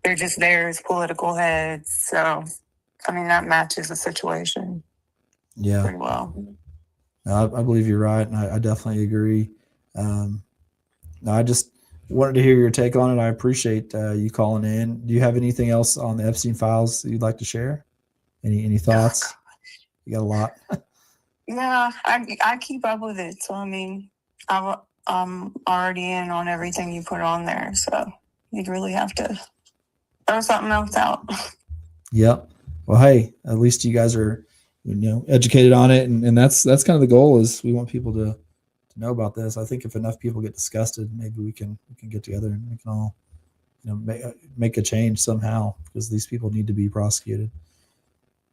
Speaker 8: They're just there as political heads. So, I mean, that matches the situation pretty well.
Speaker 1: No, I believe you're right, and I definitely agree. I just wanted to hear your take on it. I appreciate you calling in. Do you have anything else on the Epstein files you'd like to share? Any thoughts? You got a lot.
Speaker 8: Yeah, I keep up with it. So, I mean, I'm already in on everything you put on there. So you'd really have to throw something else out.
Speaker 1: Yep. Well, hey, at least you guys are, educated on it. And that's kind of the goal, is we want people to know about this. I think if enough people get disgusted, maybe we can get together and we can all, make a change somehow, because these people need to be prosecuted.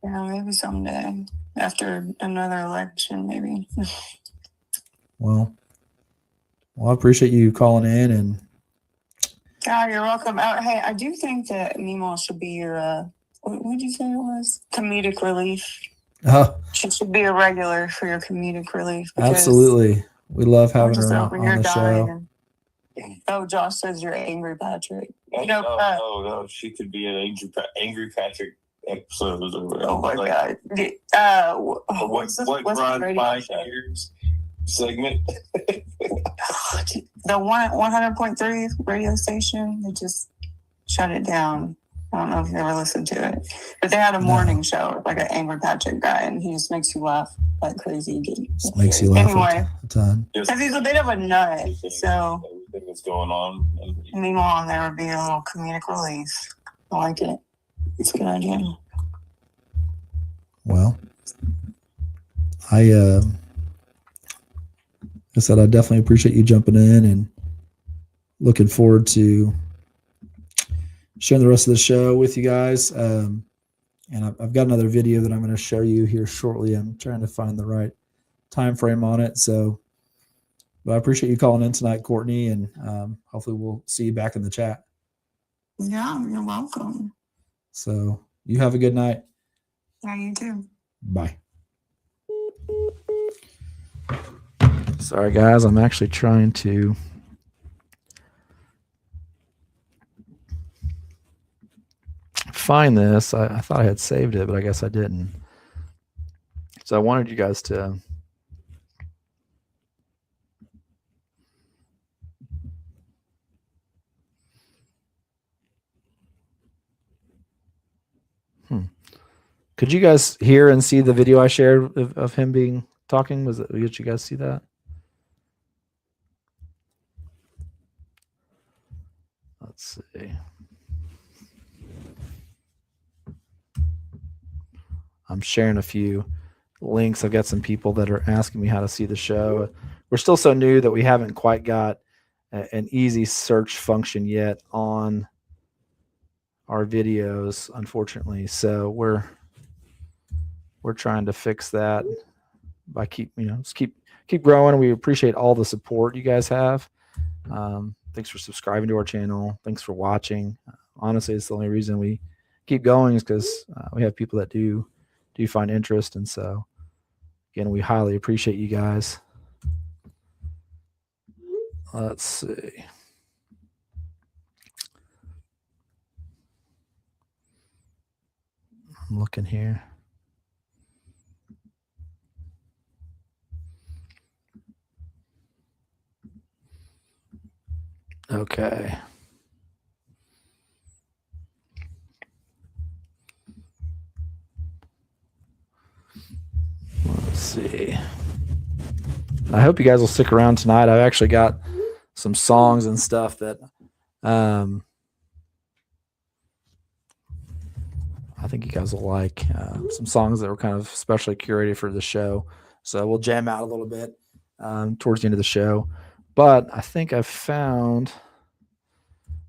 Speaker 8: Yeah, maybe someday after another election, maybe.
Speaker 1: Well, I appreciate you calling in, and
Speaker 8: Yeah, you're welcome. Hey, I do think that Mimo should be your, what did you say it was? Comedic relief. She should be a regular for your comedic relief.
Speaker 1: Absolutely. We love having her on the show.
Speaker 8: Oh, Josh says you're angry, Patrick.
Speaker 9: No, she could be an angry Patrick episode.
Speaker 8: Oh my God.
Speaker 9: What grinds my gears segment?
Speaker 8: The 100.3 radio station, they just shut it down. I don't know if you ever listened to it, but they had a morning show, like an angry Patrick guy, and he just makes you laugh like crazy.
Speaker 1: Just makes you laugh
Speaker 8: anyway,
Speaker 1: a ton.
Speaker 8: Because he's a bit of a nut, so
Speaker 9: everything that's going on.
Speaker 8: Meanwhile, on there would be a little comedic relief. I like it. It's a good idea.
Speaker 1: Well, I said I definitely appreciate you jumping in, and looking forward to sharing the rest of the show with you guys. And I've got another video that I'm going to show you here shortly. I'm trying to find the right time frame on it. But I appreciate you calling in tonight, Courtney, and hopefully we'll see you back in the chat.
Speaker 8: Yeah, you're welcome.
Speaker 1: So you have a good night.
Speaker 8: Yeah, you too.
Speaker 1: Bye. Sorry, guys. I'm actually trying to find this. I thought I had saved it, but I guess I didn't. So I wanted you guys to Could you guys hear and see the video I shared of him talking? Did you guys see that? Let's see. I'm sharing a few links. I've got some people that are asking me how to see the show. We're still so new that we haven't quite got an easy search function yet on our videos, unfortunately. So we're trying to fix that by keep growing. We appreciate all the support you guys have. Thanks for subscribing to our channel. Thanks for watching. Honestly, it's the only reason we keep going is because we have people that do do find interest. And so, again, we highly appreciate you guys. Let's see. I'm looking here. Okay. Let's see. I hope you guys will stick around tonight. I've actually got some songs and stuff that I think you guys will like. Some songs that were kind of specially curated for the show. So we'll jam out a little bit towards the end of the show. But I think I've found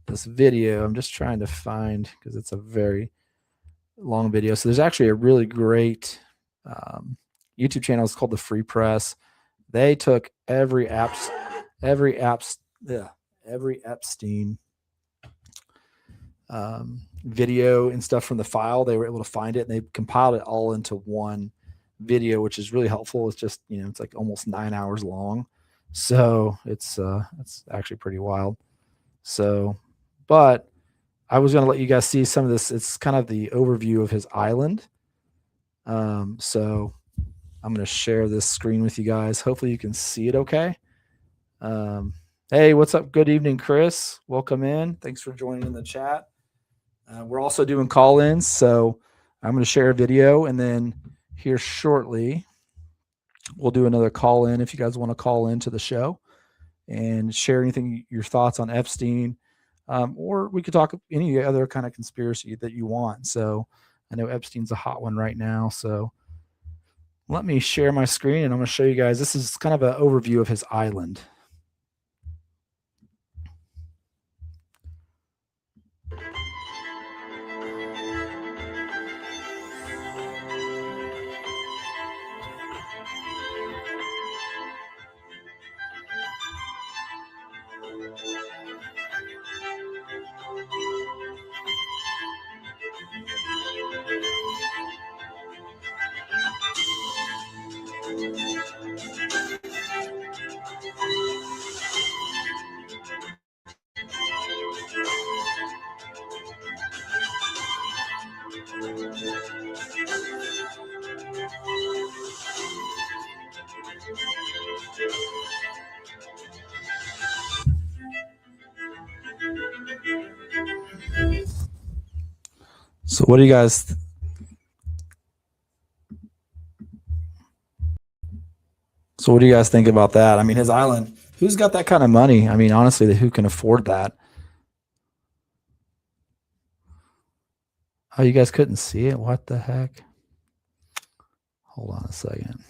Speaker 1: this video. I'm just trying to find, because it's a very long video. So there's actually a really great YouTube channel. It's called The Free Press. They took every Epstein video and stuff from the file. They were able to find it, and they compiled it all into one video, which is really helpful. It's just, it's like almost 9 hours long. So it's actually pretty wild. So, but I was going to let you guys see some of this. It's kind of the overview of his island. So I'm going to share this screen with you guys. Hopefully you can see it okay. Hey, what's up? Good evening, Chris. Welcome in. Thanks for joining in the chat. We're also doing call-ins, so I'm going to share a video, and then here shortly we'll do another call-in if you guys want to call into the show and share anything, your thoughts on Epstein, or we could talk any other kind of conspiracy that you want. So I know Epstein's a hot one right now, so let me share my screen, and I'm going to show you guys. This is kind of an overview of his island. So what do you guys think about that? I mean, his island, who's got that kind of money? I mean, honestly, who can afford that? Oh, you guys couldn't see it? What the heck? Hold on a second.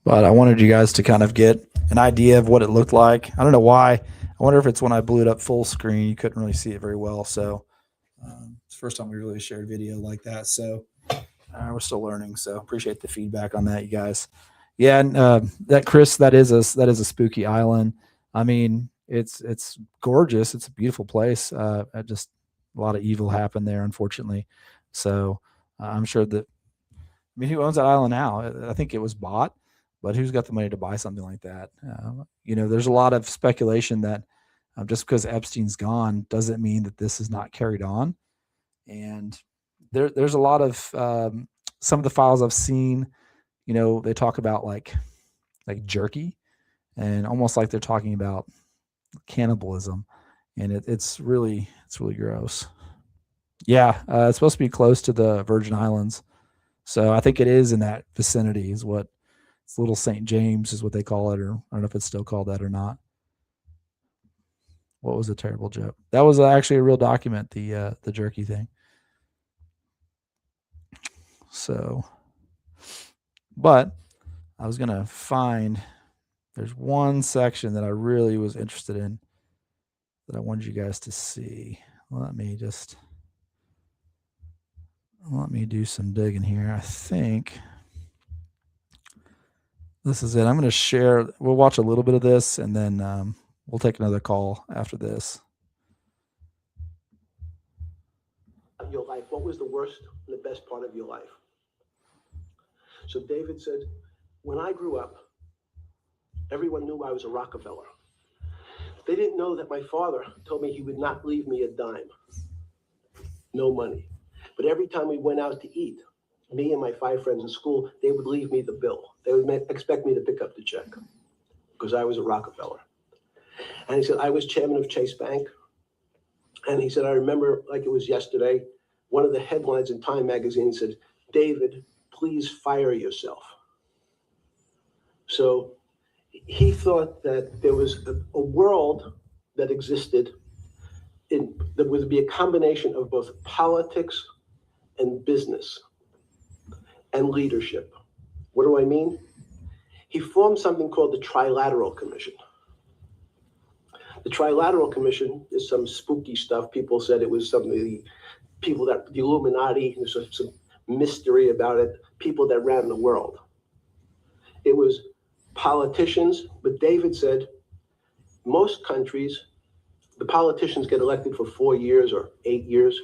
Speaker 1: But I wanted you guys to kind of get an idea of what it looked like. I don't know why. I wonder if it's when I blew it up full screen, you couldn't really see it very well. So it's the first time we really shared video like that. So We're still learning, so appreciate the feedback on that, you guys. Yeah, and that Chris, that is a spooky island. I mean, it's gorgeous. It's a beautiful place. Just a lot of evil happened there, unfortunately. So I'm sure that. I mean, who owns that island now? I think it was bought, but who's got the money to buy something like that? There's a lot of speculation that just because Epstein's gone doesn't mean that this is not carried on. And there's a lot of some of the files I've seen. They talk about like jerky, and almost like they're talking about cannibalism, and it's really gross. Yeah, it's supposed to be close to the Virgin Islands, so I think it is in that vicinity. Is what it's Little St. James is what they call it, or I don't know if it's still called that or not. What was a terrible joke? That was actually a real document, the jerky thing. So, but I was gonna find. There's one section that I really was interested in that I wanted you guys to see. Let me do some digging here. I think this is it. I'm going to share. We'll watch a little bit of this, and then we'll take another call after this.
Speaker 2: Your life. What was the worst and the best part of your life? So David said, when I grew up, everyone knew I was a Rockefeller. They didn't know that my father told me he would not leave me a dime. No money. But every time we went out to eat, me and my 5 friends in school, they would leave me the bill. They would expect me to pick up the check because I was a Rockefeller. And he said, I was chairman of Chase Bank. And he said, I remember like it was yesterday, one of the headlines in Time magazine said, David, please fire yourself. So he thought that there was a world that existed that would be a combination of both politics and business and leadership. What do I mean? He formed something called the Trilateral Commission. The Trilateral Commission is some spooky stuff. People said it was some of the people that the Illuminati, there's some mystery about it, people that ran the world. It was politicians, but David said most countries, the politicians get elected for 4 years or 8 years,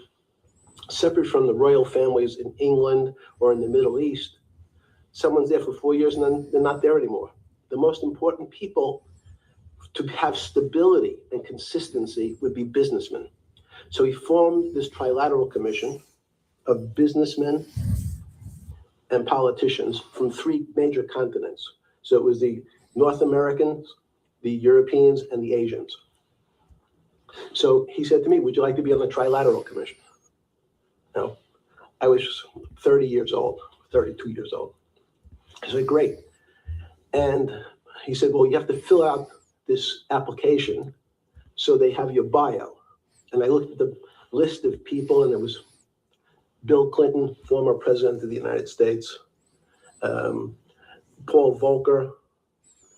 Speaker 2: separate from the royal families in England or in the Middle East. Someone's there for 4 years and then they're not there anymore. The most important people to have stability and consistency would be businessmen. So he formed this Trilateral Commission of businessmen and politicians from 3 major continents. So it was the North Americans, the Europeans, and the Asians. So he said to me, would you like to be on the Trilateral Commission? No, I was 30 years old, 32 years old. I said, great. And he said, well, you have to fill out this application so they have your bio. And I looked at the list of people, and it was Bill Clinton, former president of the United States, Paul Volcker,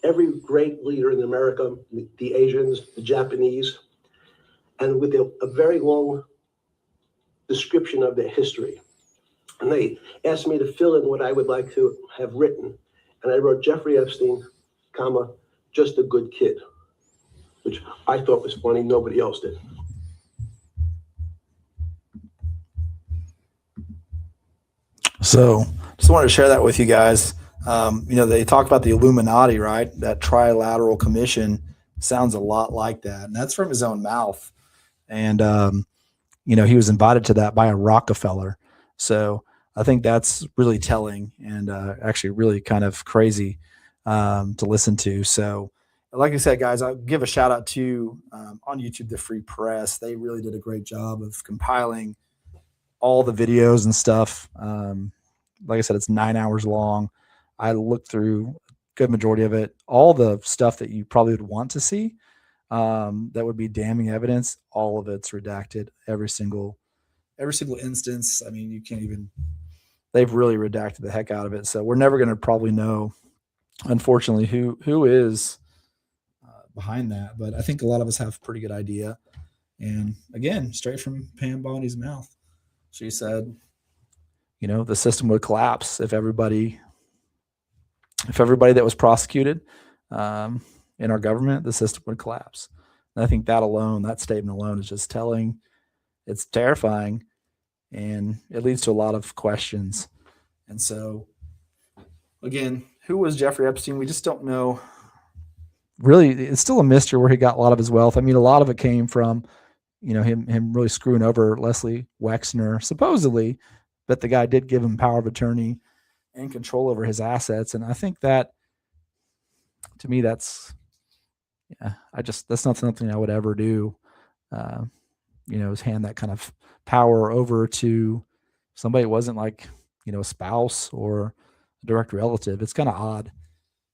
Speaker 2: every great leader in America, the Asians, the Japanese, and with a very long description of their history. And they asked me to fill in what I would like to have written. And I wrote Jeffrey Epstein, comma, just a good kid, which I thought was funny. Nobody else did.
Speaker 1: So just wanted to share that with you guys. They talk about the Illuminati, right? That Trilateral Commission sounds a lot like that. And that's from his own mouth. And, he was invited to that by a Rockefeller. So I think that's really telling and actually really kind of crazy to listen to. So like I said, guys, I'll give a shout out to on YouTube, the Free Press. They really did a great job of compiling all the videos and stuff. Like I said, it's 9 hours long. I looked through a good majority of it. All the stuff that you probably would want to see that would be damning evidence, all of it's redacted. Every single instance. I mean, you can't even, they've really redacted the heck out of it. So we're never going to probably know, unfortunately, who is behind that. But I think a lot of us have a pretty good idea. And again, straight from Pam Bondi's mouth, she said, the system would collapse if everybody that was prosecuted in our government, the system would collapse. And I think that statement alone is just telling. It's terrifying, and it leads to a lot of questions. And so, again, who was Jeffrey Epstein? We just don't know. Really, it's still a mystery where he got a lot of his wealth. I mean, a lot of it came from, him really screwing over Leslie Wexner, supposedly, but the guy did give him power of attorney and control over his assets. And I think that, to me, that's not something I would ever do. Is hand that kind of power over to somebody who wasn't like, a spouse or a direct relative. It's kind of odd.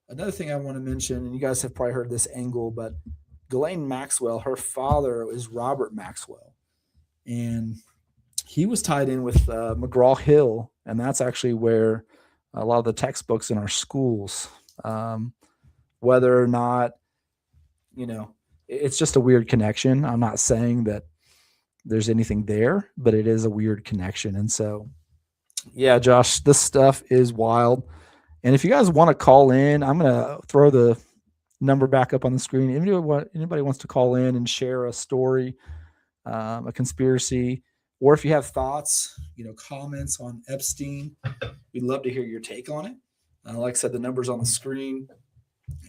Speaker 1: Another thing I want to mention, and you guys have probably heard this angle, but Ghislaine Maxwell, her father is Robert Maxwell. And he was tied in with McGraw-Hill, and that's actually where a lot of the textbooks in our schools, whether or not, it's just a weird connection. I'm not saying that there's anything there, but it is a weird connection. And so, yeah, Josh, this stuff is wild. And if you guys want to call in, I'm going to throw the number back up on the screen. Anybody wants to call in and share a story, a conspiracy, or if you have thoughts, comments on Epstein, we'd love to hear your take on it. Like I said, the number's on the screen,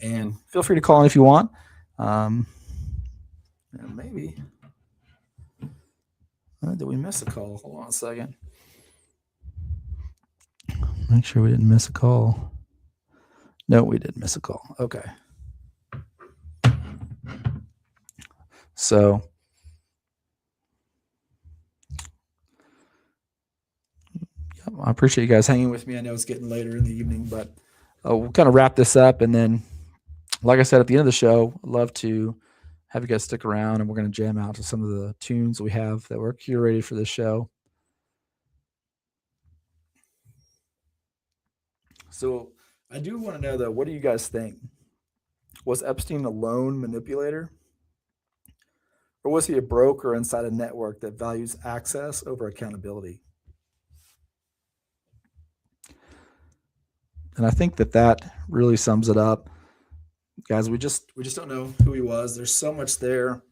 Speaker 1: and feel free to call in if you want. And maybe, did we miss a call? Hold on a second. Make sure we didn't miss a call. No, we didn't miss a call. Okay. So, I appreciate you guys hanging with me. I know it's getting later in the evening, but we'll kind of wrap this up. And then, like I said, at the end of the show, I'd love to have you guys stick around, and we're going to jam out to some of the tunes we have that were curated for this show. So I do want to know, though, what do you guys think? Was Epstein a lone manipulator? Or was he a broker inside a network that values access over accountability? And I think that really sums it up. Guys, we just don't know who he was. There's so much there.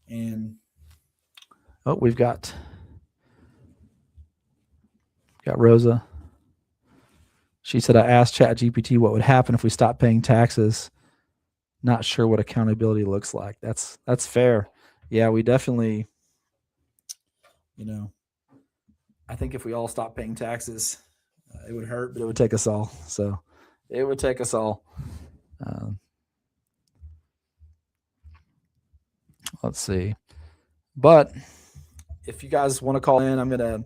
Speaker 1: And we've got Rosa. She said, I asked ChatGPT what would happen if we stopped paying taxes. Not sure what accountability looks like. That's fair. Yeah, we definitely, I think if we all stopped paying taxes, it would hurt, but it would take us all. So it would take us all. Let's see. But if you guys want to call in, I'm going to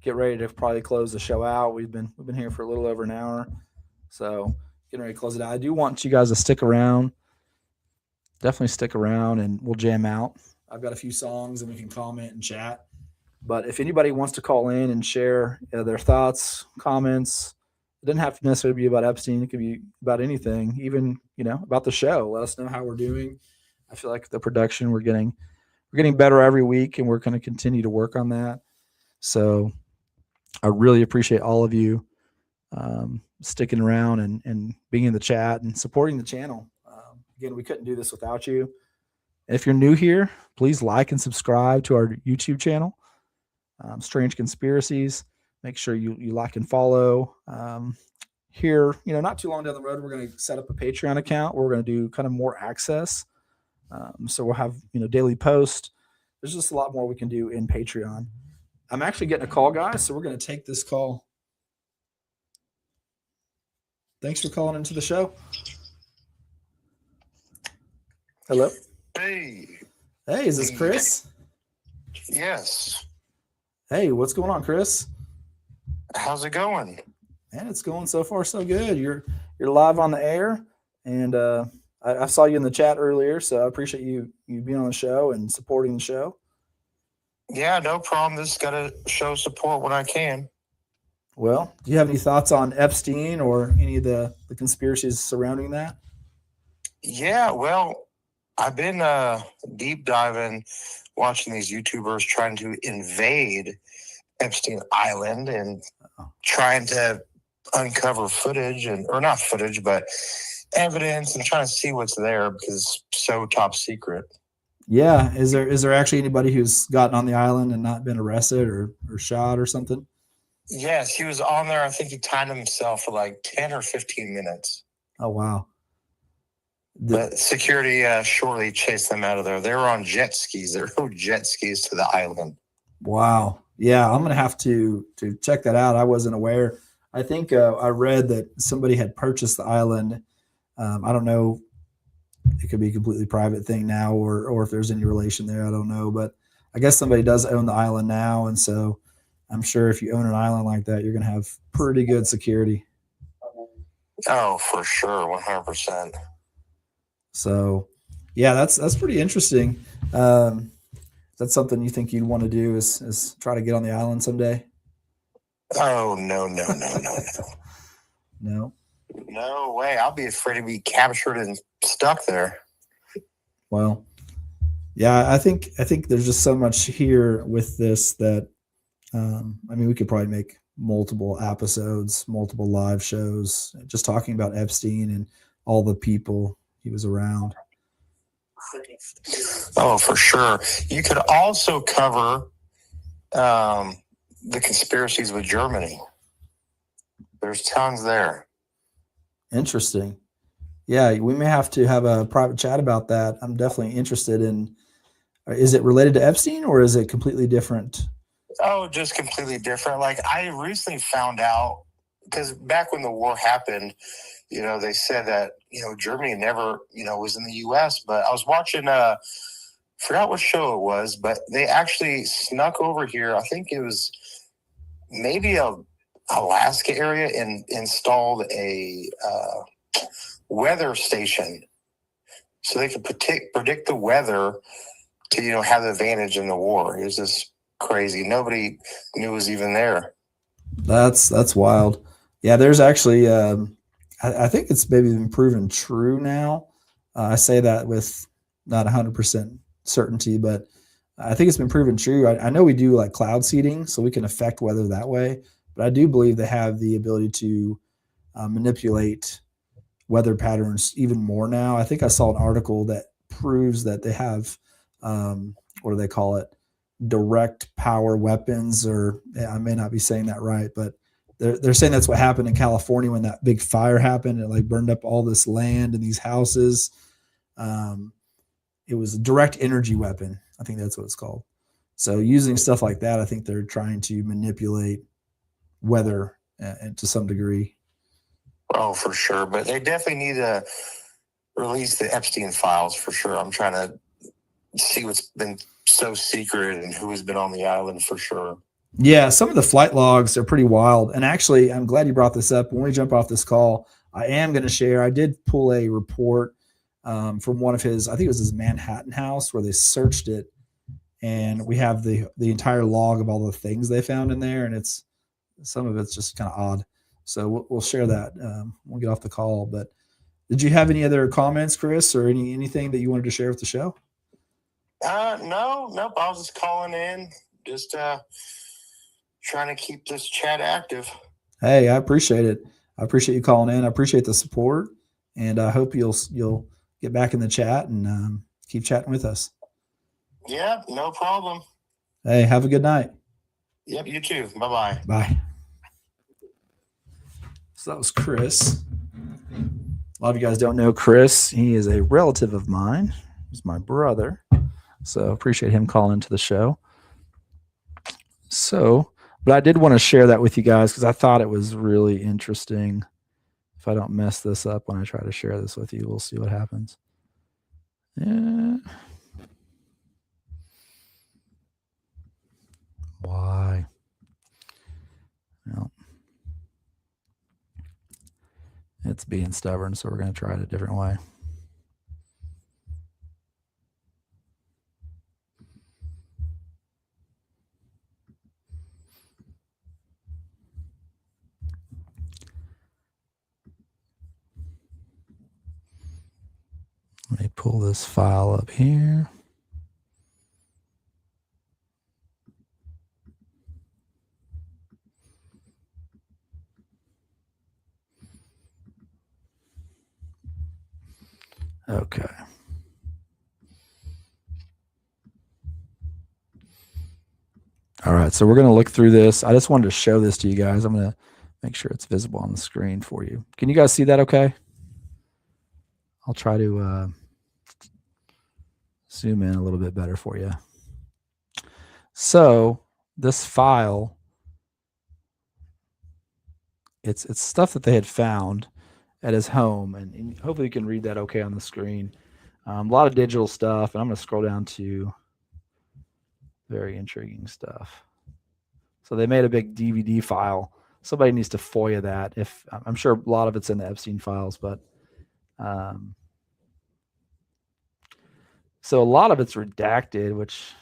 Speaker 1: get ready to probably close the show out. We've been here for a little over an hour. So getting ready to close it out. I do want you guys to stick around. Definitely stick around, and we'll jam out. I've got a few songs, and we can comment and chat. But if anybody wants to call in and share their thoughts, comments, it doesn't have to necessarily be about Epstein. It could be about anything, even, about the show. Let us know how we're doing. I feel like the production, we're getting better every week, and we're going to continue to work on that. So I really appreciate all of you sticking around and being in the chat and supporting the channel. Again, we couldn't do this without you. If you're new here, please like and subscribe to our YouTube channel, Strange Conspiracies. Make sure you like and follow. Here, not too long down the road, we're going to set up a Patreon account where we're going to do kind of more access. So we'll have, daily posts. There's just a lot more we can do in Patreon. I'm actually getting a call, guys, so we're going to take this call. Thanks for calling into the show. Hello.
Speaker 10: Hey,
Speaker 1: is this Chris?
Speaker 10: yes.
Speaker 1: Hey, what's going on, Chris?
Speaker 10: How's it going?
Speaker 1: Man, it's going so far so good. You're live on the air, and I saw you in the chat earlier, so I appreciate you being on the show and supporting the show.
Speaker 10: Yeah, no problem. Just got to show support when I can.
Speaker 1: Well, do you have any thoughts on Epstein or any of the conspiracies surrounding that?
Speaker 10: Yeah, well, I've been deep diving, watching these YouTubers trying to invade Epstein Island and trying to uncover footage or not footage, but evidence and trying to see what's there because it's so top secret.
Speaker 1: Yeah. Is there actually anybody who's gotten on the island and not been arrested or shot or something?
Speaker 10: Yes, he was on there. I think he timed himself for like 10 or 15 minutes.
Speaker 1: Oh, wow.
Speaker 10: But security shortly chased them out of there. They were on jet skis. There were jet skis to the island.
Speaker 1: Wow. Yeah, I'm gonna have to check that out. I wasn't aware. I think I read that somebody had purchased the island. I don't know. It could be a completely private thing now, or if there's any relation there. I don't know, but I guess somebody does own the island now, and so I'm sure if you own an island like that, you're gonna have pretty good security.
Speaker 10: Oh, for sure, 100%.
Speaker 1: So, yeah, that's pretty interesting. That's something you think you'd want to do is try to get on the island someday?
Speaker 10: Oh, no.
Speaker 1: No.
Speaker 10: No way. I'll be afraid to be captured and stuck there.
Speaker 1: Well, yeah, I think there's just so much here with this that I mean, we could probably make multiple episodes, multiple live shows, just talking about Epstein and all the people he was around.
Speaker 10: Oh, for sure. You could also cover the conspiracies with Germany. There's tons there.
Speaker 1: Interesting. Yeah, we may have to have a private chat about that. I'm definitely interested in. Is it related to Epstein or is it completely different?
Speaker 10: Oh, just completely different. Like I recently found out, because back when the war happened, they said that, Germany never, was in the U.S., but I was watching, forgot what show it was, but they actually snuck over here. I think it was maybe Alaska area and installed a weather station so they could predict the weather to, have the advantage in the war. It was just crazy. Nobody knew it was even there.
Speaker 1: That's wild. Yeah, there's actually, I think it's maybe been proven true now. I say that with not 100% certainty, but I think it's been proven true. I know we do like cloud seeding, so we can affect weather that way, but I do believe they have the ability to manipulate weather patterns even more now. I think I saw an article that proves that they have, what do they call it? Direct power weapons, or I may not be saying that right, but they're saying that's what happened in California when that big fire happened. It like burned up all this land and these houses. It was a direct energy weapon. I think that's what it's called. So using stuff like that, I think they're trying to manipulate weather to some degree.
Speaker 10: Oh, for sure. But they definitely need to release the Epstein files for sure. I'm trying to see what's been so secret and who has been on the island for sure.
Speaker 1: Yeah, some of the flight logs are pretty wild. And actually, I'm glad you brought this up. When we jump off this call, I am going to share. I did pull a report from one of his, I think it was his Manhattan house, where they searched it. And we have the entire log of all the things they found in there. And some of it's just kind of odd. So we'll share that. We'll get off the call. But did you have any other comments, Chris, or anything that you wanted to share with the show?
Speaker 10: Nope. I was just calling in, just trying to keep this chat active.
Speaker 1: Hey, I appreciate it. I appreciate you calling in. I appreciate the support, and I hope you'll get back in the chat and keep chatting with us.
Speaker 10: Yeah, no problem.
Speaker 1: Hey, have a good night.
Speaker 10: Yep, you too. Bye-bye.
Speaker 1: Bye. So that was Chris. A lot of you guys don't know Chris. He is a relative of mine. He's my brother. So appreciate him calling into the show. So, but I did want to share that with you guys because I thought it was really interesting. If I don't mess this up when I try to share this with you, we'll see what happens. Yeah. Why? No. It's being stubborn, so we're going to try it a different way. Let me pull this file up here. Okay. All right, so we're going to look through this. I just wanted to show this to you guys. I'm going to make sure it's visible on the screen for you. Can you guys see that okay? I'll try to zoom in a little bit better for you. So this file, it's stuff that they had found at his home, and hopefully you can read that okay on the screen. A lot of digital stuff, and I'm going to scroll down to very intriguing stuff. So they made a big DVD file. Somebody needs to FOIA that. If I'm sure a lot of it's in the Epstein files, but so a lot of it's redacted, which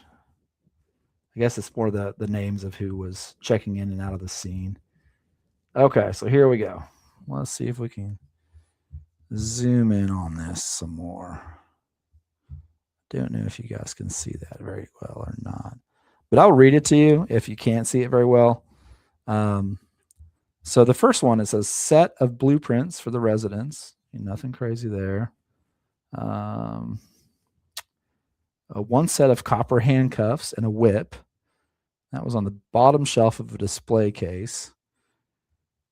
Speaker 1: I guess it's more the names of who was checking in and out of the scene. Okay, so here we go. Let's see if we can zoom in on this some more. Don't know if you guys can see that very well or not, but I'll read it to you if you can't see it very well. So the first one, it says set of blueprints for the residence. Nothing crazy there. One set of copper handcuffs and a whip. That was on the bottom shelf of a display case.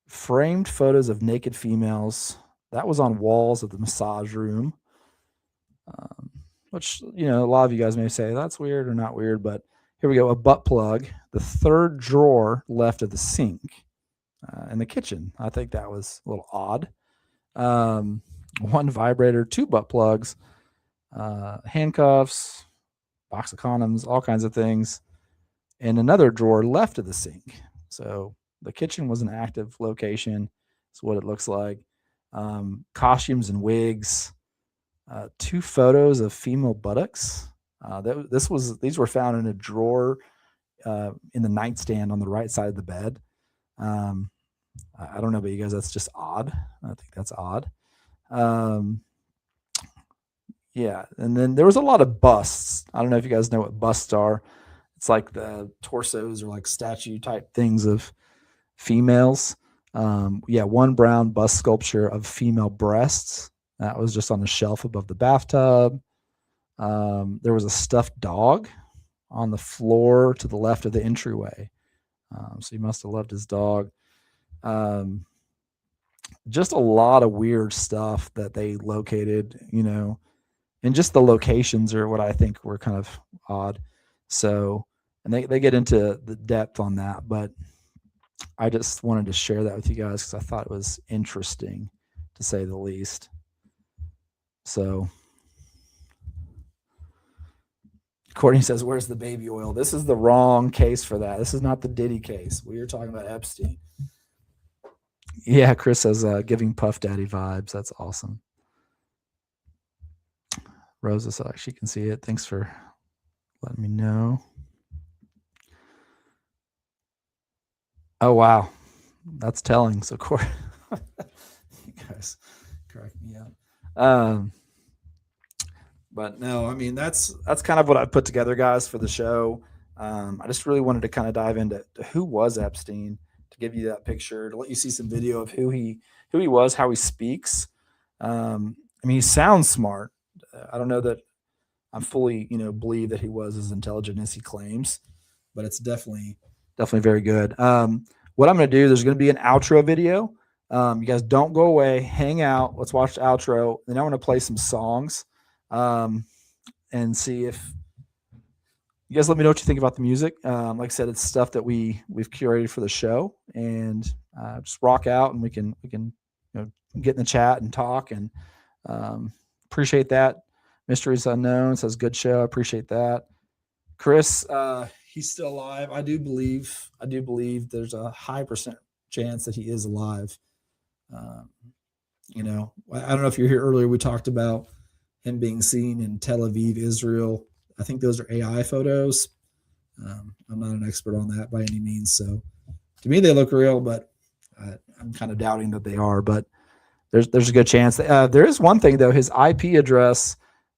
Speaker 1: Framed photos of naked females. That was on walls of the massage room. Which, a lot of you guys may say that's weird or not weird, but here we go. A butt plug, the third drawer left of the sink in the kitchen. I think that was a little odd. One vibrator, 2 butt plugs, handcuffs, box of condoms, all kinds of things, and another drawer left of the sink. So the kitchen was an active location. That's what it looks like. Costumes and wigs. 2 photos of female buttocks. These were found in a drawer in the nightstand on the right side of the bed. I don't know about you guys. That's just odd. I think that's odd. Yeah. And then there was a lot of busts. I don't know if you guys know what busts are. It's like the torsos or like statue type things of females. One brown bust sculpture of female breasts. That was just on the shelf above the bathtub. There was a stuffed dog on the floor to the left of the entryway. So he must have loved his dog. Just a lot of weird stuff that they located, and just the locations are what I think were kind of odd. So, and they get into the depth on that, but I just wanted to share that with you guys because I thought it was interesting, to say the least. So Courtney says, where's the baby oil? This is the wrong case for that. This is not the Diddy case. We are talking about Epstein. Yeah, Chris says, giving Puff Daddy vibes. That's awesome. Rosa says she can see it. Thanks for letting me know. Oh, wow. That's telling. So, you guys crack me up. But no, I mean, that's kind of what I put together, guys, for the show. I just really wanted to kind of dive into who was Epstein, to give you that picture, to let you see some video of who he was, how he speaks. I mean, he sounds smart. I don't know that I'm fully, believe that he was as intelligent as he claims, but it's definitely very good. What I'm going to do, there's going to be an outro video. You guys don't go away, hang out. Let's watch the outro. Then I want to play some songs and see if you guys let me know what you think about the music. Like I said, it's stuff that we've curated for the show, and just rock out, and we can get in the chat and talk, and appreciate that. Mysteries Unknown says good show. I appreciate that. Chris, he's still alive. I do believe there's a high percent chance that he is alive. I don't know if you're here earlier. We talked about him being seen in Tel Aviv, Israel. I think those are AI photos. I'm not an expert on that by any means. So to me, they look real, but I'm kind of doubting that they are, but there's a good chance. There is one thing though, his IP address,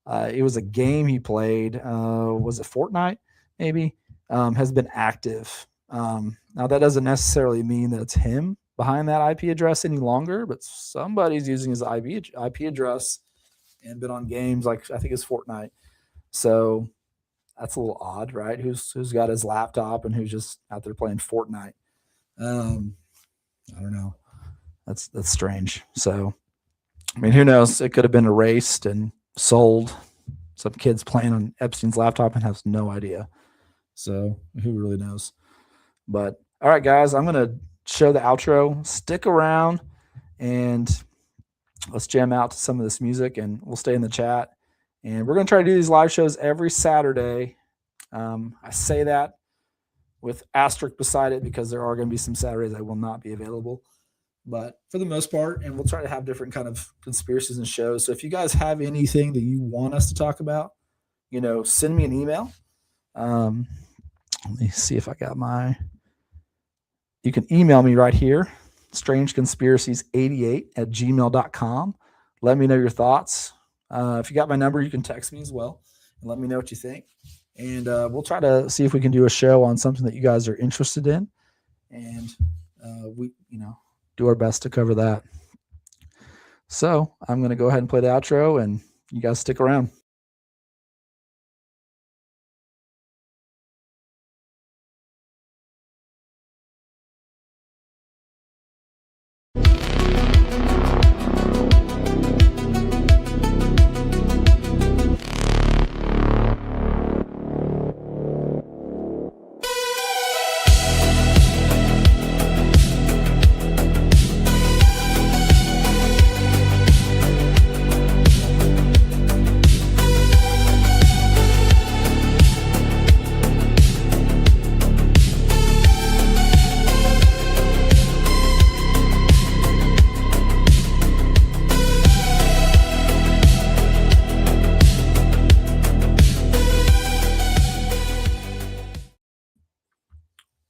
Speaker 1: it was a game he played. Was it Fortnite? Maybe, has been active. Now that doesn't necessarily mean that it's him behind that IP address any longer, but somebody's using his IP address and been on games like I think it's Fortnite. So that's a little odd, right? Who's got his laptop and who's just out there playing Fortnite? I don't know. That's strange. So, I mean, who knows? It could have been erased and sold. Some kids playing on Epstein's laptop and has no idea. So who really knows? But all right, guys, I'm going to show the outro. Stick around and let's jam out to some of this music and we'll stay in the chat. And we're going to try to do these live shows every Saturday. I say that with asterisk beside it because there are going to be some Saturdays I will not be available. But for the most part, and we'll try to have different kind of conspiracies and shows. So if you guys have anything that you want us to talk about, send me an email. Let me see if I got you can email me right here, strangeconspiracies88@gmail.com. Let me know your thoughts. If you got my number, you can text me as well and let me know what you think. And we'll try to see if we can do a show on something that you guys are interested in. And we, do our best to cover that. So I'm going to go ahead and play the outro and you guys stick around.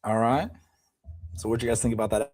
Speaker 1: All right. So what do you guys think about that?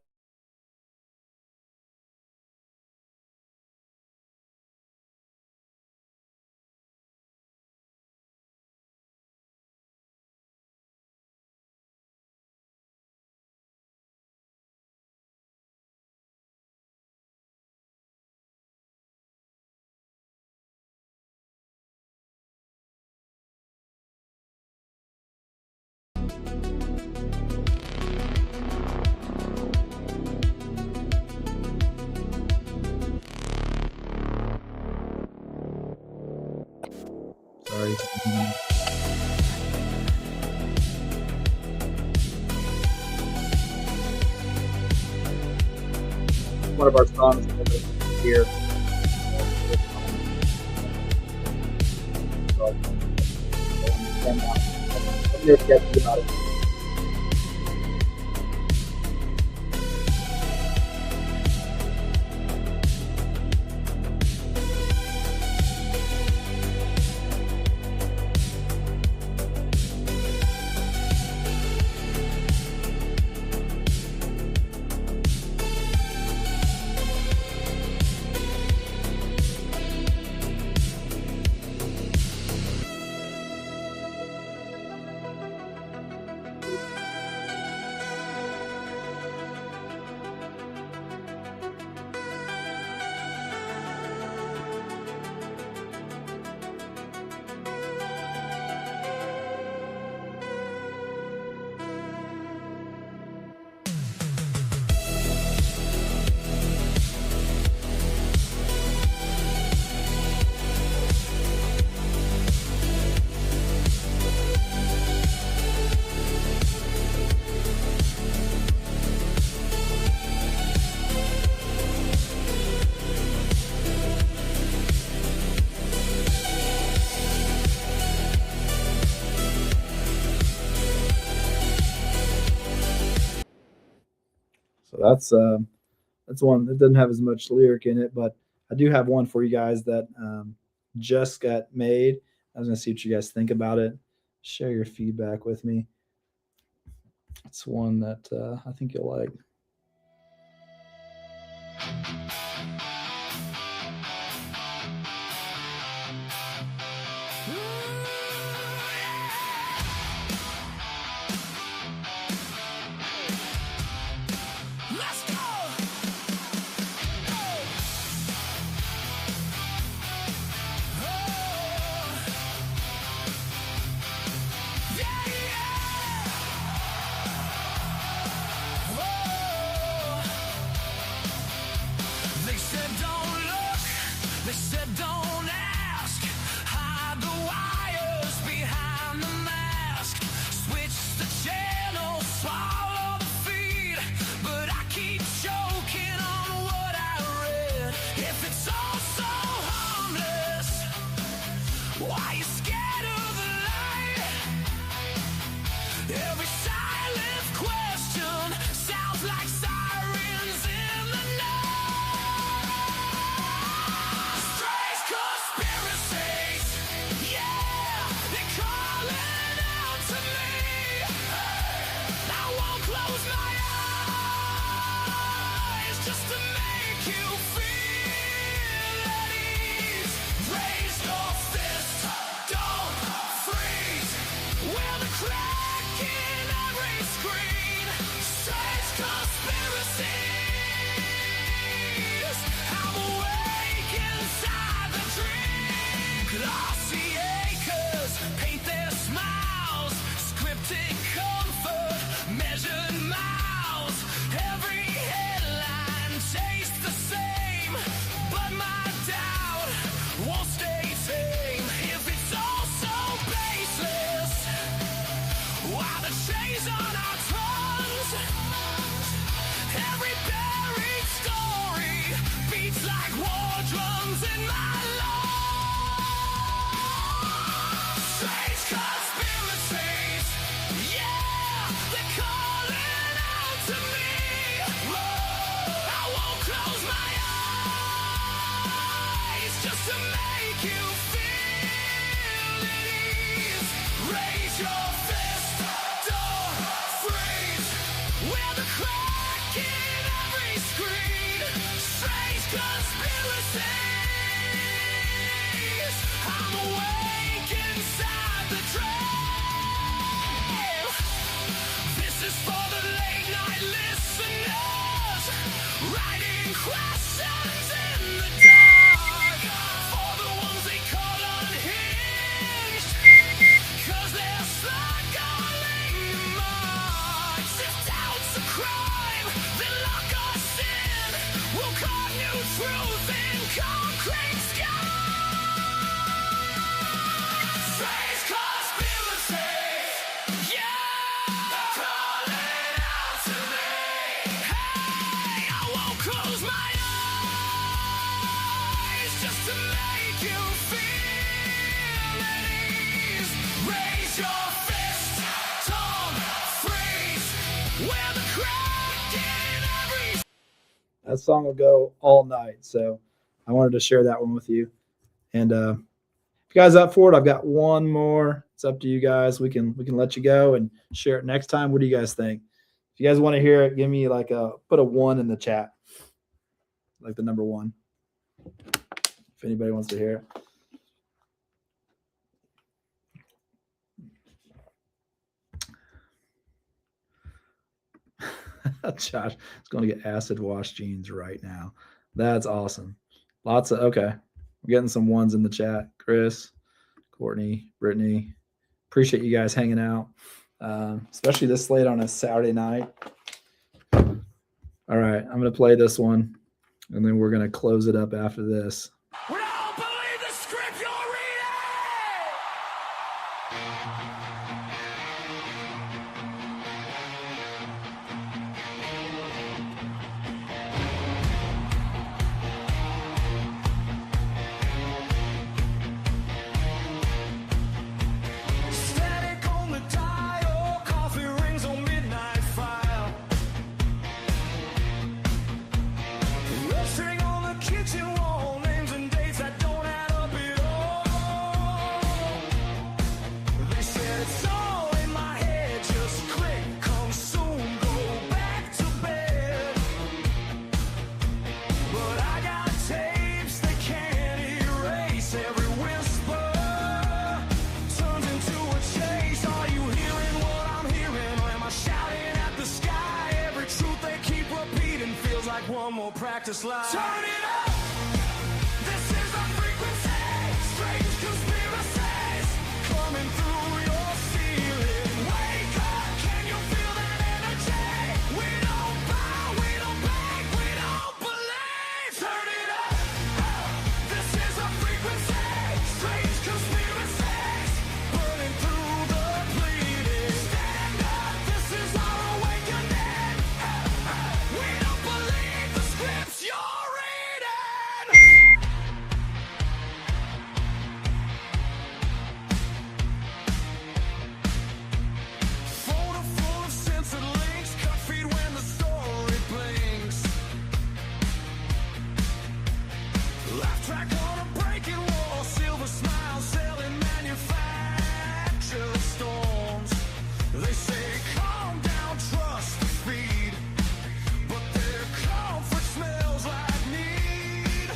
Speaker 1: Sorry. One of our songs here. About it. So that's one that doesn't have as much lyric in it, but I do have one for you guys that just got made. I was gonna see what you guys think about it. Share your feedback with me. It's one that I think you'll like.
Speaker 5: questions in my life. Strange conspiracies, yeah, they're calling out to me. I won't close my eyes just to make you feel at ease. Raise your fist, don't freeze. We're the crack in every screen. Strange conspiracies. I'm awake inside the dream. This is for the late night listeners, writing questions in the dark. For the ones they call unhinged, 'cause they're struggling to march. If doubt's a crime, then lock us in. We'll carve new truth in concrete skies. Strange conspiracies, yeah, calling out to me. Hey, I won't close my eyes just to make you feel at ease. Raise your fist, don't freeze. We're the crack in every.
Speaker 1: That song will go all night. So I wanted to share that one with you. And if you guys up for it, I've got one more. It's up to you guys. We can let you go and share it next time. What do you guys think? If you guys want to hear it, give me put a 1 in the chat. Like the number 1. If anybody wants to hear it. Josh is going to get acid wash jeans right now. That's awesome. Okay. We're getting some 1s in the chat. Chris, Courtney, Brittany. Appreciate you guys hanging out, especially this late on a Saturday night. All right. I'm going to play this one, and then we're going to close it up after this.
Speaker 5: We don't believe the script you're reading! Static on the dial, coffee rings on midnight file. String on the kitchen wall, names and dates that don't add up at all. They said it's all in my head, just click, come soon, go back to bed. But I got tapes that can't erase every whisper. Turns into a chase. Are you hearing what I'm hearing? Or am I shouting at the sky? Every truth they keep repeating feels like one more practice lie. Turn it up! This is a frequency. Strange conspiracies coming through your ceiling. Wake up, can you feel that energy? We don't bow, we don't beg, we don't believe. Turn it up! This is a frequency. Strange conspiracies burning through the bleeding. Stand up, this is our awakening. We don't believe the scripts you're reading. Folder full of censored links, cut feed when the story blinks. Laugh track on a breaking wall, silver smile selling manufactured storms. They say calm down, trust the feed, but their comfort smells like need.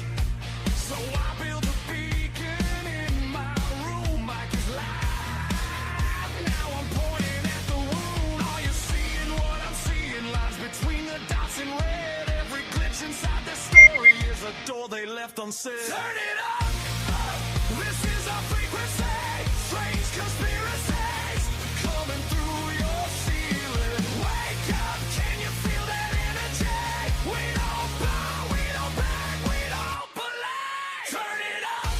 Speaker 5: So I build a beacon in my room, mic is live. Now I'm pointing at the wound. Are you seeing what I'm seeing? Lines between the dots in red. Every glitch inside their story is a door they left unsaid. Turn it up! This is a frequency. Strange conspiracies coming through your ceiling. Wake up, can you feel that energy? We don't bow, we don't beg, we don't believe. Turn it up!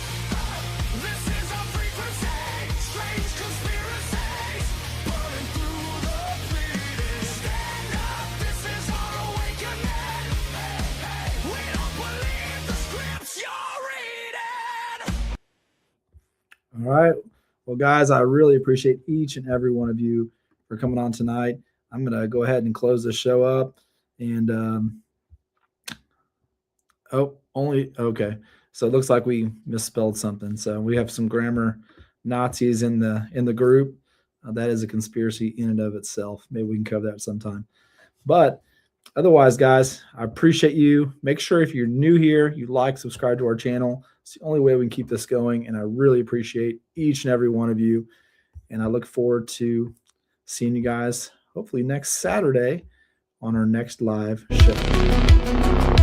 Speaker 5: This is a frequency. Strange conspiracies burning through the bleeding. Stand up, this is our awakening. We don't believe the scripts you're reading.
Speaker 1: All right. Well, guys, I really appreciate each and every one of you for coming on tonight. I'm going to go ahead and close the show up. And okay. So it looks like we misspelled something. So we have some grammar Nazis in the group. That is a conspiracy in and of itself. Maybe we can cover that sometime. But otherwise, guys, I appreciate you. Make sure if you're new here, you like, subscribe to our channel. It's the only way we can keep this going. And I really appreciate each and every one of you. And I look forward to seeing you guys hopefully next Saturday on our next live show.